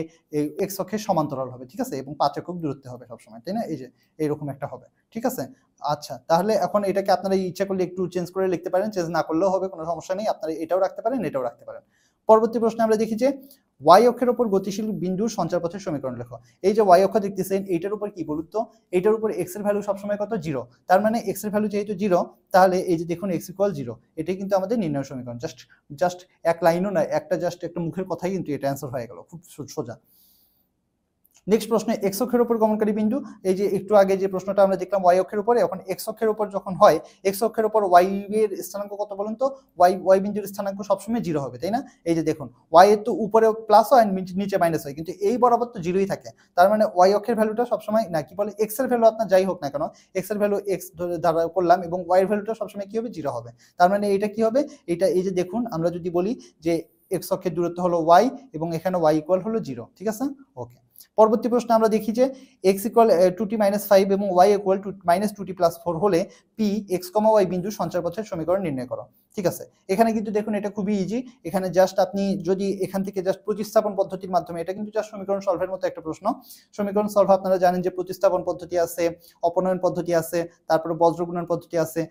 x অক্ষের সমান্তরাল হবে, ঠিক আছে, এবং 5 একক দূরত্বে হবে সবসময়, তাই না? এই যে এইরকম একটা হবে, ঠিক আছে। আচ্ছা, তাহলে এখন এটাকে আপনারা ইচ্ছা করলে একটু চেঞ্জ করে লিখতে পারেন, চেঞ্জ না করলেও হবে, কোনো সমস্যা নেই। আপনারা এটাও রাখতে পারেন, এটাও রাখতে পারেন। পরবর্তী প্রশ্নে আমরা দেখি যে y অক্ষের উপর গতিশীল বিন্দুর সঞ্চারপথের সমীকরণ লেখো। এই যে y অক্ষ দেখতেছেন, এইটার উপর কি বলুন তো? এইটার উপর x এর ভ্যালু সবসময় কত? 0। তার মানে x এর ভ্যালু যেহেতু 0, তাহলে এই যে দেখুন x = 0, এটাই কিন্তু আমাদের নির্ণয় সমীকরণ। জাস্ট এক লাইনও না, একটা মুখের কথাই কিন্তু এটা অ্যান্সার হয়ে গেল, খুব সোজা। নেক্সট প্রশ্নে, x অক্ষের উপর গমনকারী বিন্দু, এই যে একটু আগে যে প্রশ্নটা আমরা দেখলাম y অক্ষের উপরে, এখন x অক্ষের উপর যখন হয়, x অক্ষের উপর y এর স্থানাঙ্ক কত বলুন তো? y বিন্দুর স্থানাঙ্ক সবসময় 0 হবে, তাই না? এই যে দেখুন, y এর তো উপরে প্লাস হয়, নিচে মাইনাস হয়, কিন্তু এই বরাবর তো 0ই থাকে। তার মানে y অক্ষের ভ্যালুটা সবসময়, না কি বলে, x এর ভ্যালু আপনার যাই হোক না কেন, x এর ভ্যালু x ধরা করলাম, এবং y এর ভ্যালুটা সবসময় কি হবে? 0 হবে। তার মানে এটা কি হবে? এটা এই যে দেখুন, আমরা যদি বলি যে x অক্ষের দূরত্ব হলো y এবং এখানে y = হলো 0, ঠিক আছে। ওকে, পরবর্তী প্রশ্ন আমরা দেখি যে x ইকুয়াল 2t - 5 এবং y ইকুয়াল -2t + 4 হলে p x, y বিন্দু সঞ্চারপথের সমীকরণ নির্ণয় করো। ঠিক আছে, এখানে কিন্তু দেখুন এটা খুবই ইজি। এখানে জাস্ট আপনি যদি এখান থেকে জাস্ট প্রতিস্থাপন পদ্ধতির মাধ্যমে, এটা কিন্তু জাস্ট সমীকরণ সলভের মতো একটা প্রশ্ন। সমীকরণ সলভ আপনারা জানেন যে প্রতিস্থাপন পদ্ধতি আছে, অপনয়ন পদ্ধতি আছে, তারপরে বজ্রগুণন পদ্ধতি আছে।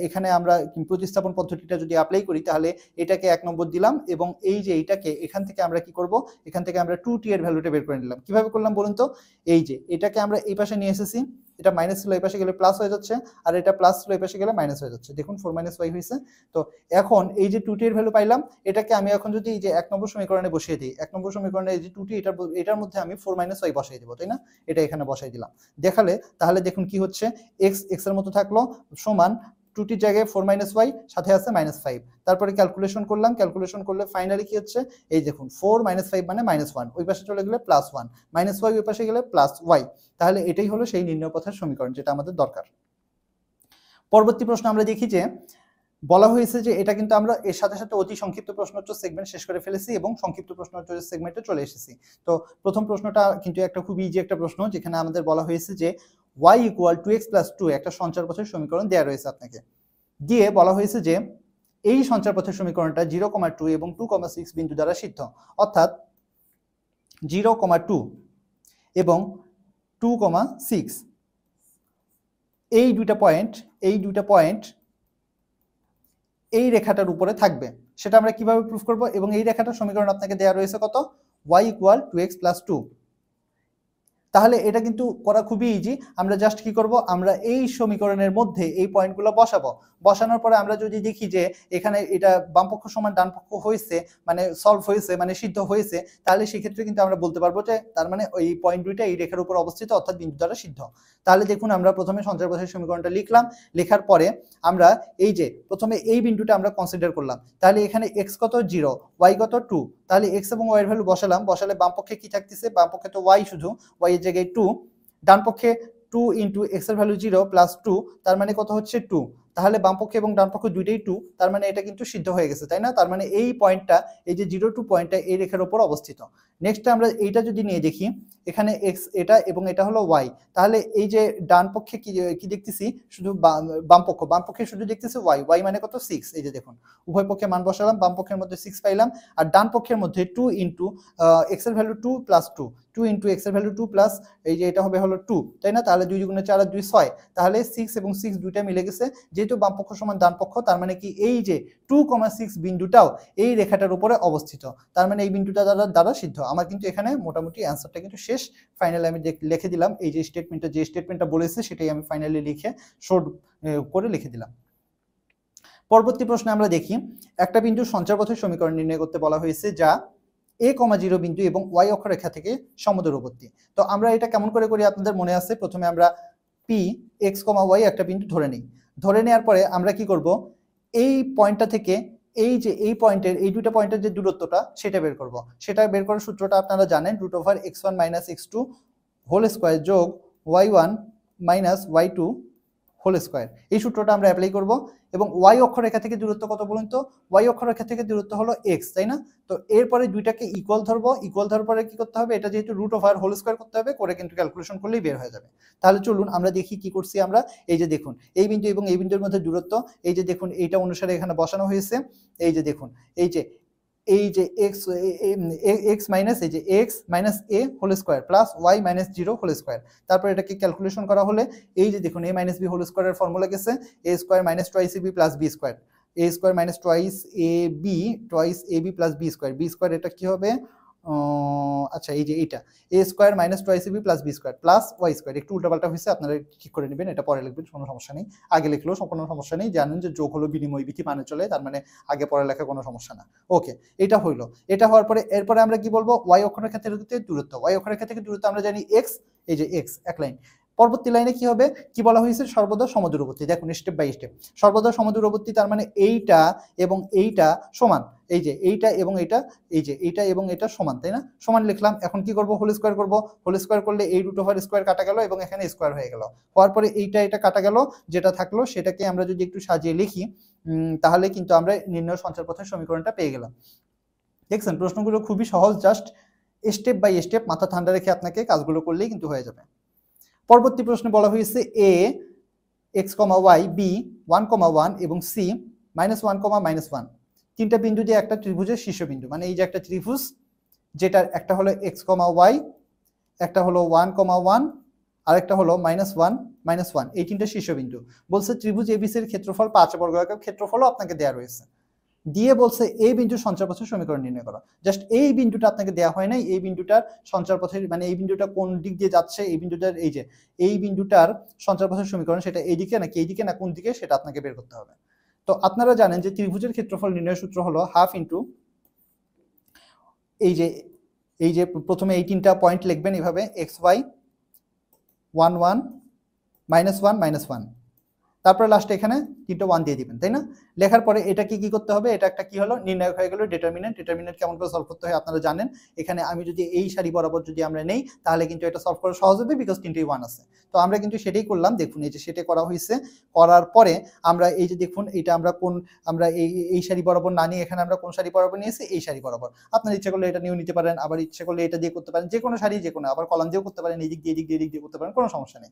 এখানে আমরা প্রতিস্থাপন পদ্ধতিটা যদি অ্যাপ্লাই করি তাহলে এটাকে 1 নম্বর দিলাম এবং এই যে এইটাকে এখান থেকে আমরা কি করব, এখান থেকে আমরা 2t এর ভ্যালুটা বের করে নিলাম। কিভাবে করলাম বলুন তো? এই যে এটাকে আমরা এই পাশে নিয়ে এসেছি, এটা মাইনাস ছিল, এই পাশে গেলে প্লাস হয়ে যাচ্ছে, আর এটা প্লাস ছিল, এই পাশে গেলে মাইনাস হয়ে যাচ্ছে। দেখুন 4 - y হয়েছে। তো এখন এই যে 2t এর ভ্যালু পাইলাম, এটাকে আমি এখন যদি এই যে 1 নম্বর সমীকরণে বসিয়ে দিই, 1 নম্বর সমীকরণে এই যে 2t, এটার মধ্যে আমি 4 - y বসাই দেব, তাই না? এটা এখানে বসাই দিলাম। দেখালে তাহলে দেখুন কি হচ্ছে, x এর মতো থাকলো সমান 2টির জায়গায় 4 - y, সাথে আছে -5। তারপরে ক্যালকুলেশন করলাম, ক্যালকুলেশন করলে ফাইনালি কি হচ্ছে, এই দেখুন 4 - 5 মানে -1, ওই পাশে চলে গেলে +1, -y ওই পাশে গেলে +y। তাহলে এটাই হলো সেই নির্ণয় পথের সমীকরণ যেটা আমাদের দরকার। পরবর্তী প্রশ্ন আমরা দেখি যে বলা হয়েছে যে এটা কিন্তু আমরা এর সাথে সাথে অতি সংক্ষিপ্ত প্রশ্নোত্তর সেগমেন্ট শেষ করে ফেলেছি এবং সংক্ষিপ্ত প্রশ্নোত্তর সেগমেন্টে চলে এসেছি। তো প্রথম প্রশ্নটা কিন্তু একটা খুব ইজি একটা প্রশ্ন, যেখানে আমাদের বলা হয়েছে যে y = 2x + 2 একটা সঞ্চারপথের সমীকরণ দেওয়া রয়েছে আপনাকে। দিয়ে বলা হয়েছে যে এই সঞ্চারপথের সমীকরণটা 0, 2 এবং 2, 6 বিন্দু দ্বারা সিদ্ধ। অর্থাৎ 0, 2 এবং 2, 6 এই দুইটা পয়েন্ট এই রেখাটার উপরে থাকবে। সেটা আমরা কিভাবে প্রুফ করব? এবং এই রেখাটার সমীকরণ আপনাকে দেওয়া রয়েছে কত? y = 2x + 2। তাহলে এটা কিন্তু করা খুবই ইজি। আমরা জাস্ট কি করব, আমরা এই সমীকরণের মধ্যে এই পয়েন্টগুলো বসাবো। বসানোর পরে আমরা যদি দেখি যে এখানে এটা বামপক্ষ সমান ডানপক্ষ হয়েছে, মানে সলভ হয়েছে, মানে সিদ্ধ হয়েছে, তাহলে সেক্ষেত্রে কিন্তু আমরা বলতে পারবো যে তার মানে ওই পয়েন্ট দুইটা এই রেখার উপর অবস্থিত, অর্থাৎ বিন্দু দ্বারা সিদ্ধ। তাহলে দেখুন আমরা প্রথমে সঞ্চারপথের সমীকরণটা লিখলাম, লেখার পরে আমরা এই যে প্রথমে এই বিন্দুটা আমরা কনসিডার করলাম। তাহলে এখানে x কত 0, y কত 2। তাহলে x এবং y এর ভ্যালু বসালে বামপক্ষে কি থাকতেছে? বামপক্ষে তো y, শুধু y এর জায়গায় 2, ডান পক্ষে 2 * x এর ভ্যালু 0 + 2, তার মানে কত হচ্ছে 2। তাহলে বামপক্ষে এবং ডান পক্ষ দুইটাই 2, তার মানে এটা কিন্তু সিদ্ধ হয়ে গেছে, তাই না? তার মানে এই পয়েন্টটা, এই যে 0, 2 পয়েন্টটা এই রেখার উপর অবস্থিত। নেক্সট আমরা এইটা যদি নিয়ে দেখি, এখানে x এটা এবং এটা হলো y। তাহলে এই যে ডান পক্ষে কি দেখতেছি? শুধু বামপক্ষে শুধু দেখতেছি y মানে কত 6। এই যে দেখুন উভয় পক্ষে মান বসালাম, বাম পক্ষের মধ্যে 6 পাইলাম, আর ডান পক্ষের মধ্যে 2 * x এর ভ্যালু 2 + 2, 2 * x এর ভ্যালু 2 প্লাস এই যে এটা হবে হলো 2, তাই না? তাহলে 2 × 4 = 2 = 6। তাহলে 6 এবং 6 দুইটা মিলে গেছে। যেহেতু বামপক্ষ সমান ডানপক্ষ, তার মানে কি এই যে 2, 6 বিন্দুটাও এই রেখাটার উপরে অবস্থিত, তার মানে এই বিন্দুটা দ্বারা সিদ্ধ। আমার কিন্তু এখানে মোটামুটি অ্যান্সারটা কিন্তু শেষ। ফাইনালি আমি লিখে দিলাম, এই যে স্টেটমেন্টটা বলেছে সেটাই আমি ফাইনালি লিখে শর্ট করে লিখে দিলাম। পরবর্তী প্রশ্নে আমরা দেখি একটা বিন্দুর সঞ্চারপথের সমীকরণ নির্ণয় করতে বলা হয়েছে যা a, 0 বিন্দু এবং y অক্ষরেখা থেকে সমদূরবর্তী। তো আমরা এটা কেমন করে করি আপনাদের মনে আছে? প্রথমে আমরা p x, y একটা বিন্দু ধরে নিই। ধরে নেওয়ার পরে আমরা কি করব, এই পয়েন্টটা থেকে এই যে এই পয়েন্টের, এই দুটো পয়েন্টের যে দূরত্বটা সেটা বের করব। সেটা বের করার সূত্রটা আপনারা জানেন, √x1 - x2 হোল স্কয়ার যোগ y1 - y2 হোল স্কয়ার। এই সূত্রটা আমরা অ্যাপ্লাই করব। এবং y অক্ষরেখা থেকে দূরত্ব কত বলুন তো? y অক্ষরেখা থেকে দূরত্ব হলো x, তাই না? তো এরপরে দুইটাকে ইকুয়াল ধরবো। ইকুয়াল ধরার পরে কি করতে হবে? এটা যেহেতু √হোল স্কয়ার করতে হবে, করে কিন্তু ক্যালকুলেশন করলেই বের হয়ে যাবে। তাহলে চলুন আমরা দেখি কি করছি আমরা। এই যে দেখুন এই বিন্দু এবং এই বিন্দুর মধ্যে দূরত্ব, এই যে দেখুন এইটা অনুসারে এখানে বসানো হয়েছে। এই যে দেখুন এই যে x মাইনাস এই যে x minus a whole square plus y minus 0 whole square. তারপর এটাকে ক্যালকুলেশন করা হলে এই যে দেখুন a মাইনাস b হোল স্কয়ারের ফর্মুলা গেছে a square minus twice ab plus b square, a square minus twice ab plus b square. b square এটা কি হবে? আচ্ছা এই যে এইটা a square minus twice ab plus b square plus y square. একটু উল্টাপাল্টা হয়েছে, আপনারা ঠিক করে নেবেন, এটা পরে লিখবেন, কোনো সমস্যা নেই। আগে লিখলেও কোনো সমস্যা নেই। জানেন যে যোগ হলো বিনিময় বিধি মানে চলে, তার মানে আগে পরে লেখা কোনো সমস্যা না। ওকে, এটা হইলো। এটা হওয়ার পরে এরপরে আমরা কি বলবো? y অক্ষরেখা থেকে দূরত্ব, y অক্ষরেখা থেকে দূরত্ব আমরা জানি x, এই যে x এক লাইন। পরবর্তী লাইনে কি হবে? কি বলা হয়েছে? সর্বদা সমদূরবর্তী। দেখুন স্টেপ বাই স্টেপ, সর্বদা সমদূরবর্তী, তার মানে এইটা এবং এইটা সমান, এই যে এইটা এবং এইটা, এই যে এইটা এবং এটা সমান, তাই না? সমান লিখলাম। এখন কি করব? হোল স্কয়ার করব। হোল স্কয়ার করলে এই √স্কয়ার কাটা গেল এবং এখানে স্কয়ার হয়ে গেল। হওয়ার পরে এটা কাটা গেল, যেটা থাকলো সেটাকে আমরা যদি একটু সাজিয়ে লিখি, তাহলে কিন্তু আমরা নির্ণয় সঞ্চারপথের সমীকরণটা পেয়ে গেলাম। দেখছেন প্রশ্নগুলো খুবই সহজ, জাস্ট স্টেপ বাই স্টেপ মাথা ঠান্ডা রেখে আপনাকে কাজগুলো করলেই কিন্তু হয়ে যাবে। পরবর্তী প্রশ্নে বলা হয়েছে এ এক্স কমা ওয়াই, বি 1,1 এবং সি -1,-1 তিনটা বিন্দু দিয়ে একটা ত্রিভুজের শীর্ষবিন্দু, মানে এই যে একটা ত্রিভুজ যেটার একটা হলো এক্স কমা ওয়াই, একটা হলো 1,1 আর একটা হলো -1, এই তিনটা শীর্ষবিন্দু। বলছে ত্রিভুজ এবিসির ক্ষেত্রফল 5 বর্গ একক, ক্ষেত্রফলও আপনাকে দেওয়া রয়েছে। দিয়ে বলছে এই বিন্দুর সঞ্চারপথের সমীকরণ নির্ণয় করা। জাস্ট এই বিন্দুটা আপনাকে দেওয়া হয় নাই, এই বিন্দুটার সঞ্চারপথের মানে এই বিন্দুটা কোন দিক দিয়ে যাচ্ছে, এই বিন্দুটার এই যে এই বিন্দুটার সঞ্চারপথের সমীকরণ সেটা এইদিকে নাকি এইদিকে না কোন দিকে সেটা আপনাকে বের করতে হবে। তো আপনারা জানেন যে ত্রিভুজের ক্ষেত্রফল নির্ণয়ের সূত্র হলো হাফ ইন্টু এই যে প্রথমে এই তিনটা পয়েন্ট লিখবেন এভাবে এক্স ওয়াই 1,1 -1 তারপরে লাস্টে এখানে তিনটা 1 দিয়ে দিবেন, তাই না? লেখার পরে এটা কি করতে হবে, এটা একটা কি হলো নির্ণায়ক হয়ে গেল ডিটারমিনেন্ট। ডিটারমিনেন্ট কেমন করে সলভ করতে হয় আপনারা জানেন। এখানে আমি যদি এই সারি বরাবর যদি আমরা নেই তাহলে কিন্তু এটা সলভ করা সহজ হবে, বিকজ তিনটেই 1 আছে। তো আমরা কিন্তু সেটাই করলাম। দেখুন এই যে সেটা করা হয়েছে, করার পরে আমরা এই যে দেখুন এটা আমরা এই সারি বরাবর না নিয়ে এখানে আমরা কোন সারি বরাবর নিয়েছি, এই সারি বরাবর। আপনার ইচ্ছা করলে এটা নিয়েও নিতে পারেন, আবার ইচ্ছা করলে এটা দিয়ে করতে পারেন, যে কোনো সারি যে কোনো, আবার কলাম দিয়েও করতে পারেন, এই দিক দিয়ে করতে পারেন, কোনো সমস্যা নেই।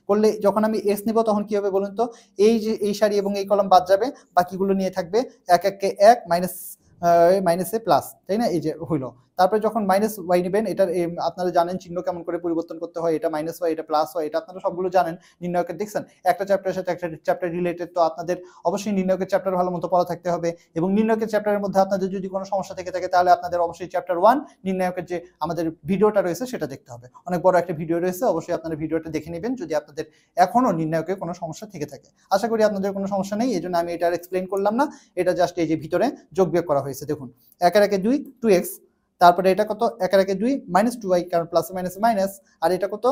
করলে যখন আমি এস নিব তখন কি হবে বলুন তো, এই যে এই সারি এবং এই কলাম বাদ যাবে, বাকিগুলো নিয়ে থাকবে এক এককে এক মাইনাস এ প্লাস, তাই না? এই যে হইলো। তারপরে যখন মাইনাস ওয়াই নেবেন, এটার আপনারা জানেন চিহ্ন কেমন করে পরিবর্তন করতে হয়, এটা মাইনাস ওয়াই এটা প্লাস ওয়াই, এটা আপনারা সবগুলো জানেন। নির্ণায়কের দেখছেন একটা চ্যাপ্টারের সাথে একটা চ্যাপ্টার রিলেটেড, তো আপনাদের অবশ্যই নির্ণায়কের চ্যাপ্টার ভালো মতো পড়া থাকতে হবে। এবং নির্ণায়কের চ্যাপ্টারের মধ্যে আপনাদের যদি কোনো সমস্যা থেকে থাকে তাহলে আপনাদের অবশ্যই চ্যাপ্টার 1 নির্ণায়কের যে আমাদের ভিডিওটা রয়েছে সেটা দেখতে হবে। অনেক বড় একটা ভিডিও রয়েছে, অবশ্যই আপনারা ভিডিওটা দেখে নেবেন যদি আপনাদের এখনো নির্ণায়কের কোনো সমস্যা থেকে থাকে। আশা করি আপনাদের কোনো সমস্যা নেই, এই জন্য আমি এটা এক্সপ্লেন করলাম না। এটা জাস্ট এই যে ভিতরে যোগ বিয়োগ করা হয়েছে। দেখুন 1 এর 2 2x, তারপরে এটা কত 1 এর 2 -2y, কারণ প্লাস মাইনাস মাইনাস, আর এটা কত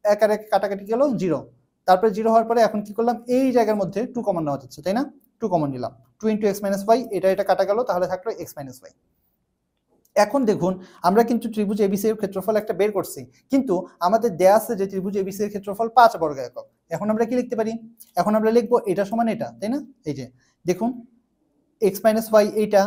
1 এর কাটাকাটি গেল 0। তারপরে 0 হওয়ার পরে এখন কি করলাম, এই জায়গার মধ্যে 2 কমন নেওয়া যাচ্ছে, তাই না? 2 কমন নিলাম, 2 × x - y, এটা কাটা গেল, তাহলে থাকলো x - y। এখন দেখুন আমরা কিন্তু ত্রিভুজ এবিসি এর ক্ষেত্রফল একটা বের করছি, কিন্তু আমাদের দেয়া আছে যে ত্রিভুজ এবিসি এর ক্ষেত্রফল 5 বর্গ একক। এখন আমরা কি লিখতে পারি, এখন আমরা লিখবো এটা সমান এটা, তাই না? এই যে দেখুন x - y এইটা,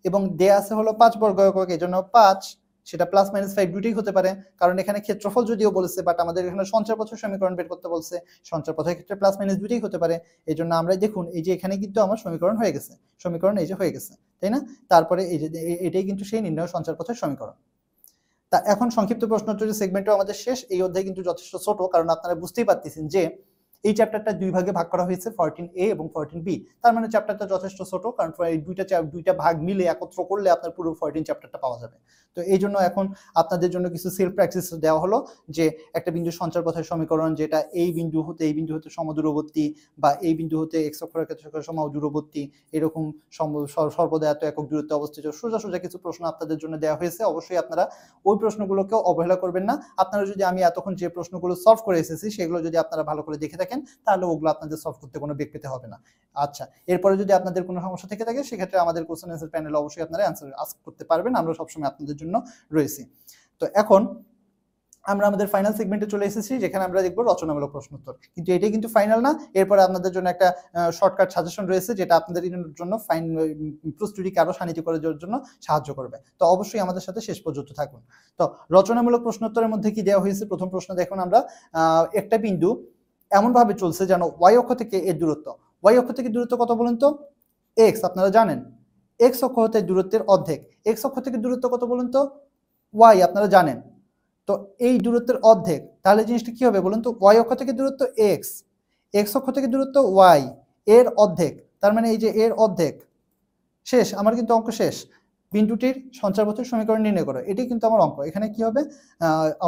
এবং দেয়া আছে হলো 5 বর্গ একক, এজন্য 5, সেটা প্লাস মাইনাস 5 দুটোই হতে পারে, কারণ এখানে ক্ষেত্রফল যদিও বলেছে বাট আমাদের এখানে সঞ্চারপথের সমীকরণ বের করতে বলছে। সঞ্চারপথের ক্ষেত্রে প্লাস মাইনাস দুটোই হতে পারে, এজন্য আমরা দেখুন এই যে এখানে কিন্তু আমার সমীকরণ হয়ে গেছে, সমীকরণ এই যে হয়ে গেছে, তাই না? তারপরে এই যে এটাই কিন্তু সেই নির্ণয় সঞ্চারপথের সমীকরণ। তা এখন সংক্ষিপ্ত প্রশ্নোত্তরের সেগমেন্টও আমাদের শেষ। এই অধ্যায় কিন্তু যথেষ্ট ছোট, কারণ আপনারা বুঝতেই পারতেছেন যে এই চ্যাপ্টারটা দুই ভাগে ভাগ করা হয়েছে, 14A এবং 14B। তার মানে চ্যাপ্টারটা যথেষ্ট ছোট, কারণ এই দুইটা ভাগ মিলে একত্র করলে আপনার পুরো 14 চ্যাপ্টারটা পাওয়া যাবে। তো এই জন্য এখন আপনাদের জন্য কিছু সেলফ প্র্যাকটিস দেওয়া হলো, যে একটা বিন্দু সঞ্চারপথের সমীকরণ যেটা এই বিন্দু হতে সমদূরবর্তী, বা এই বিন্দু হতে x অক্ষরেখার সমদূরবর্তী, এরকম সর্বদা এত একক দূরত্বে অবস্থিত, সোজা কিছু প্রশ্ন আপনাদের জন্য দেওয়া হয়েছে। অবশ্যই আপনারা ওই প্রশ্নগুলোকেও অবহেলা করবেন না। আপনারা যদি আমি এতক্ষণ যে প্রশ্নগুলো সলভ করে এসেছি সেগুলো যদি আপনারা ভালো করে দেখে থাকেন তাহলে ওগুলো আপনাদের সলভ করতে কোনো বেগ পেতে হবে না। আচ্ছা, এরপরে যদি আপনাদের কোনো সমস্যা থেকে থাকে সেক্ষেত্রে আমাদের কোশ্চেন অ্যান্সার প্যানেলে অবশ্যই আপনারা অ্যান্সার আস্ক করতে পারবেন, আমরা সবসময় আপনাদের জন্য রয়েছি। তো এখন আমরা আমাদের ফাইনাল সেগমেন্টে চলে এসেছি, যেখানে আমরা দেখব রচনামূলক প্রশ্নোত্তর। কিন্তু এটাই কিন্তু ফাইনাল না, এরপরে আপনাদের জন্য একটা শর্টকাট সাজেশন রয়েছে যেটা আপনাদের জন্য প্রস্তুতিকে আরো শানিত করার জন্য সাহায্য করবে। তো অবশ্যই আমাদের সাথে শেষ পর্যন্ত থাকুন। তো রচনামূলক প্রশ্নোত্তরের মধ্যে কি দেওয়া হয়েছে, প্রথম প্রশ্ন দেখুন আমরা, একটা বিন্দু এমন ভাবে চলছে যেন ওয়াই অক্ষ থেকে এর দূরত্ব, ওয়াই অক্ষ থেকে দূরত্ব কত বলুন তো, এক্স, আপনারা জানেন এক্স অক্ষ হতে দূরত্বের অর্ধেক, এক্স অক্ষ থেকে দূরত্ব কত বলুন তো, ওয়াই, আপনারা জানেন। তো এই দূরত্বের অর্ধেক, তাহলে জিনিসটা কি হবে বলুন তো, ওয়াই অক্ষ থেকে দূরত্ব এক্স, এক্স অক্ষ থেকে দূরত্ব ওয়াই, এর অর্ধেক, তার মানে এই যে এর অর্ধেক। শেষ, আমার কিন্তু অঙ্ক শেষ। বিন্দুটির সঞ্চারপথের সমীকরণ নির্ণয় করো, এটাই কিন্তু আমার অঙ্ক। এখানে কি হবে,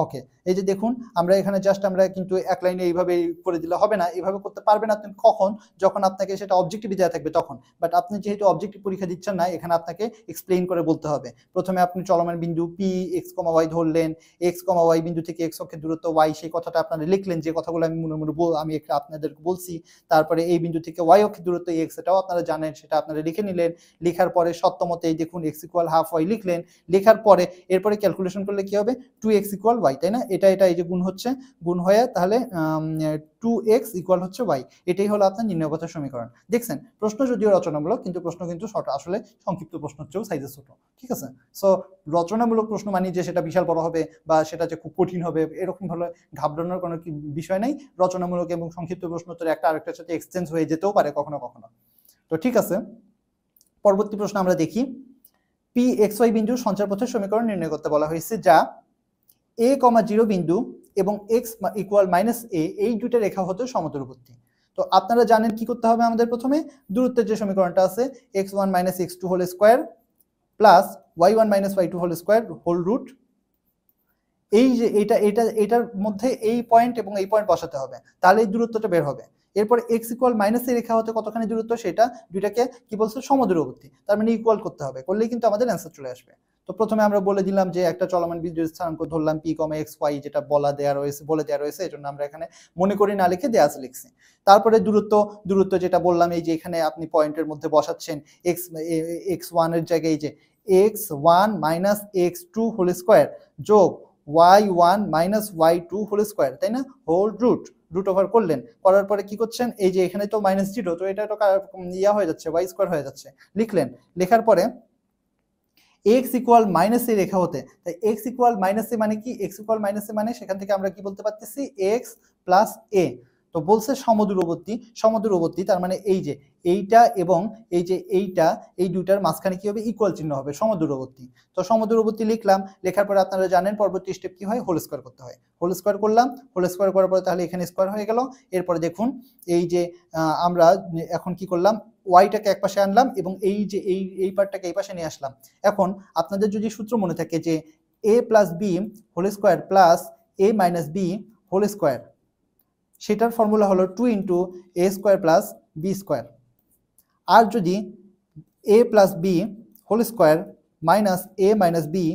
ওকে, এই যে দেখুন আমরা এখানে জাস্ট আমরা কিন্তু এক লাইনে এইভাবে করে দিলে হবে না, এইভাবে করতে পারবেন আপনি কখন, যখন আপনাকে সেটা অবজেক্টিভ দেওয়া থাকবে তখন। বাট আপনি যেহেতু অবজেক্টিভ পরীক্ষা দিচ্ছেন না, এখানে আপনাকে এক্সপ্লেইন করে বলতে হবে। প্রথমে আপনি চলমান বিন্দু পি এক্স কমা ওয়াই ধরলেন, এক্স কমা ওয়াই বিন্দু থেকে এক্স অক্ষের দূরত্ব ওয়াই, সেই কথাটা আপনারা লিখলেন, যে কথাগুলো আমি মনে আমি আপনাদেরকে বলছি। তারপরে এই বিন্দু থেকে ওয়াই অক্ষের দূরত্ব এক্স, এটাও আপনারা জানেন, সেটা আপনারা লিখে নিলেন। লেখার পরে সত্যমতে দেখুন x = ½ y লিখলেন। লেখার পরে এরপরে ক্যালকুলেশন করলে কি হবে, 2x = y, তাই না? এটা এটা এই যে গুণ হচ্ছে, গুণ হয়ে তাহলে 2x ইকুয়াল হচ্ছে y। এটাই হলো আপনার নির্ণয় পথের সমীকরণ। দেখছেন প্রশ্ন যদিও রচনামূলক, কিন্তু প্রশ্ন কিন্তু শর্ট, আসলে সংক্ষিপ্ত প্রশ্ন চেয়েও সাইজে ছোট, ঠিক আছে। সো রচনামূলক প্রশ্ন মানে যে সেটা বিশাল বড় হবে বা সেটা যে খুব কঠিন হবে এরকম ভাবে ঘাবড়ানোর কোনো বিষয় নেই। রচনামূলক এবং সংক্ষিপ্ত প্রশ্ন উত্তর একটা আরেকটার সাথে এক্সচেঞ্জ হয়ে যেতেও পারে কখনো কখনো। তো ঠিক আছে, পরবর্তী প্রশ্ন আমরা দেখি। পি এক্স ওয়াই বিন্দুর সঞ্চারপথের সমীকরণ নির্ণয় করতে বলা হয়েছে, যা a, 0 বিন্দু এবং x ইকুয়াল মাইনাস a এই দুটো রেখা হতে সমদূরবর্তী। তো আপনারা জানেন কি করতে হবে আমাদের, প্রথমে দূরত্বের যে সমীকরণটা আছে x1 - x2 whole square plus y1 - y2 whole square whole root, এই যে এটার মধ্যে এই পয়েন্ট এবং এই পয়েন্ট বসাতে হবে, তাহলে এই দূরত্বটা বের হবে। এরপর x ইকুয়াল মাইনাস এ রেখা হতে কতখানি দূরত্ব সেটা দুইটাকে কি বলছে সমদূরবর্তী, তার মানে ইকুয়াল করতে হবে, করলেই কিন্তু আমাদের অ্যান্সার চলে আসবে। তো প্রথমে আমরা বলে দিলাম যে একটা চলমান বিন্দুর স্থানাঙ্ক ধরলাম p, x, y, যেটা বলে দেওয়া রয়েছে, এজন্য আমরা এখানে মনে করি না লিখে দেয়া আছে লিখছি। তারপরে দূরত্ব যেটা বললাম, এই যে এখানে আপনি পয়েন্টের মধ্যে বসাচ্ছেন x1 এর জায়গায় এই যে x1 - x2 হোল স্কয়ার যোগ y1 - y2 হোল স্কয়ার, তাই না, হোল রুট ওভার করলেন, করার পরে কি করছেন, এই যে এখানে তো -0, তো এটা তো ইয়া হয়ে যাচ্ছে, y স্কয়ার হয়ে যাচ্ছে, লিখলেন। লেখার পরে x ইকুয়াল মাইনাস এ রেখা হতে, তাই x ইকুয়াল মাইনাস এ মানে কি, x ইকুয়াল মাইনাস এ মানে সেখান থেকে আমরা কি বলতে পারতেছি x প্লাস a। তো বলছে সমদূরবর্তী, তার মানে এই যে এইটা এবং এই যে এইটা, এই দুইটার মাঝখানে কি হবে, ইকুয়াল চিহ্ন হবে, সমদূরবর্তী। তো সমদূরবর্তী লিখলাম, লেখার পরে আপনারা জানেন পরবর্তী স্টেপ কি হয়, হোল স্কয়ার করতে হয়। হোল স্কয়ার করলাম, হোল স্কয়ার করার পরে তাহলে এখানে স্কয়ার হয়ে গেল। এরপরে দেখুন এই যে আমরা এখন কি করলাম, ওয়াইটাকে এক পাশে আনলাম এবং এই যে এই পার্টটাকে এই পাশে নিয়ে আসলাম। এখন আপনাদের যদি সূত্র মনে থাকে যে a plus B whole square plus a minus B whole square, সেটার ফর্মুলা হলো 2 into a square plus B square. আর যদি a plus B whole square minus a minus B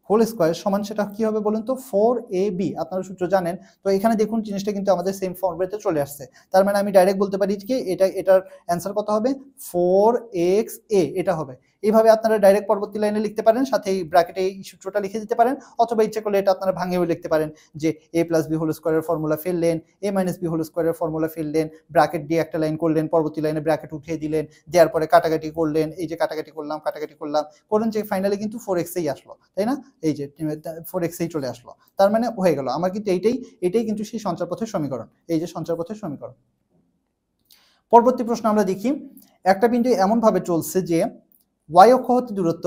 whole square সমান, সেটা কি হবে বলুন তো, 4ab। আপনারা সূত্র জানেন। তো এখানে দেখুন জিনিসটা কিন্তু আমাদের সেম ফর্মেটে চলে আসছে, তার মানে আমি ডাইরেক্ট বলতে পারি যে এটার অ্যান্সার কত হবে, 4xa এটা হবে। এইভাবে আপনারা ডাইরেক্ট পরবর্তী লাইনে লিখতে পারেন, সাথে এই ব্র্যাকেটে এই সূত্রটা লিখে দিতে পারেন, অথবা ইচ্ছে করলে এটা আপনারা ভাঙিয়েও লিখতে পারেন যে a প্লাস বি হোল স্কয়ারের ফর্মুলা ফেললেন, a মাইনাস বি হোল স্কয়ারের ফর্মুলা ফেললেন, ব্র্যাকেট দিয়ে একটা লাইন করলেন, পরবর্তী লাইনে ব্র্যাকেট উঠিয়ে দিলেন, দেওয়ার পরে কাটাকাটি করলেন, এই যে কাটাকাটি করলাম যে ফাইনালি কিন্তু 4xই আসলো, তাই না, এই যে 4xই চলে আসলো, তার মানে হয়ে গেল আমার কিন্তু এইটাই কিন্তু সেই সঞ্চারপথের সমীকরণ, এই যে সঞ্চারপথের সমীকরণ। পরবর্তী প্রশ্ন আমরা দেখি, একটা বিন্দু এমন ভাবে চলছে যে y অক্ষ হতে দূরত্ব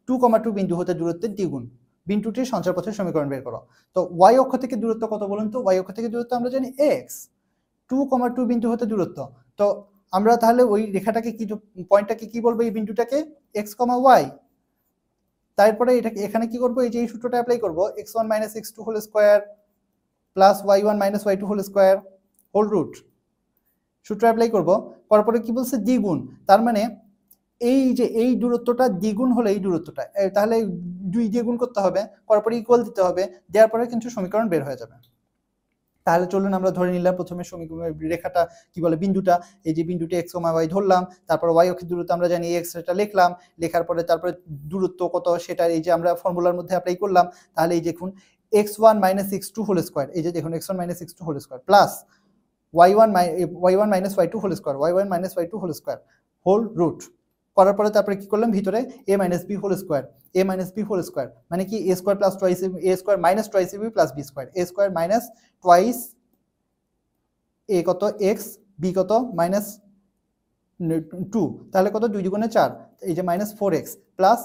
2,2 বিন্দু হতে দূরত্বের দ্বিগুণ, বিন্দুটির সঞ্চারপথের সমীকরণ বের করো। তো y অক্ষ থেকে দূরত্ব কত বলুন তো, y অক্ষ থেকে দূরত্ব আমরা জানি x, 2,2 বিন্দু হতে দূরত্ব। তো আমরা তাহলে ওই রেখাটাকে কি, পয়েন্টটাকে কি বলবো, এই বিন্দুটাকে x, y। তারপরে এটাকে এখানে কি করব, এই যে এই সূত্রটা অ্যাপ্লাই করব, x1 - x2 whole square plus y1 - y2 whole square whole root, সূত্র অ্যাপ্লাই করব, করার পরে কি বলছে, দ্বিগুণ, তার মানে এই যে এই দূরত্বটা দ্বিগুণ হলে এই দূরত্বটা, তাহলে 2 দিয়ে গুণ করতে হবে, করার পরে ইকুয়াল দিতে হবে, দেওয়ার পরে কিন্তু সমীকরণ বের হয়ে যাবে। তাহলে চলুন আমরা ধরে নিলাম প্রথমে রেখাটা কি বলে, বিন্দুটা, এই যে বিন্দুটি x, y ধরলাম, তারপর y অক্ষের দূরত্ব আমরা জানি x, এটা লিখলাম, লেখার পরে তারপরে দূরত্ব কত সেটা এই যে আমরা ফর্মুলার মধ্যে অ্যাপ্লাই করলাম। তাহলে এই দেখুন x1 - x2 হোল স্কয়ার, এই যে দেখুন x1 - x2 whole square plus y1 - y2 whole square, y1 - y2 whole square whole root, করার পরে তারপরে কি করলাম, ভিতরে a - b whole square, a - b whole square মানে কি a square plus twice a square minus twice ab plus b square, a square minus twice a কত x, b কত -2, তাহলে কত, 2 × 4, এই যে -4x plus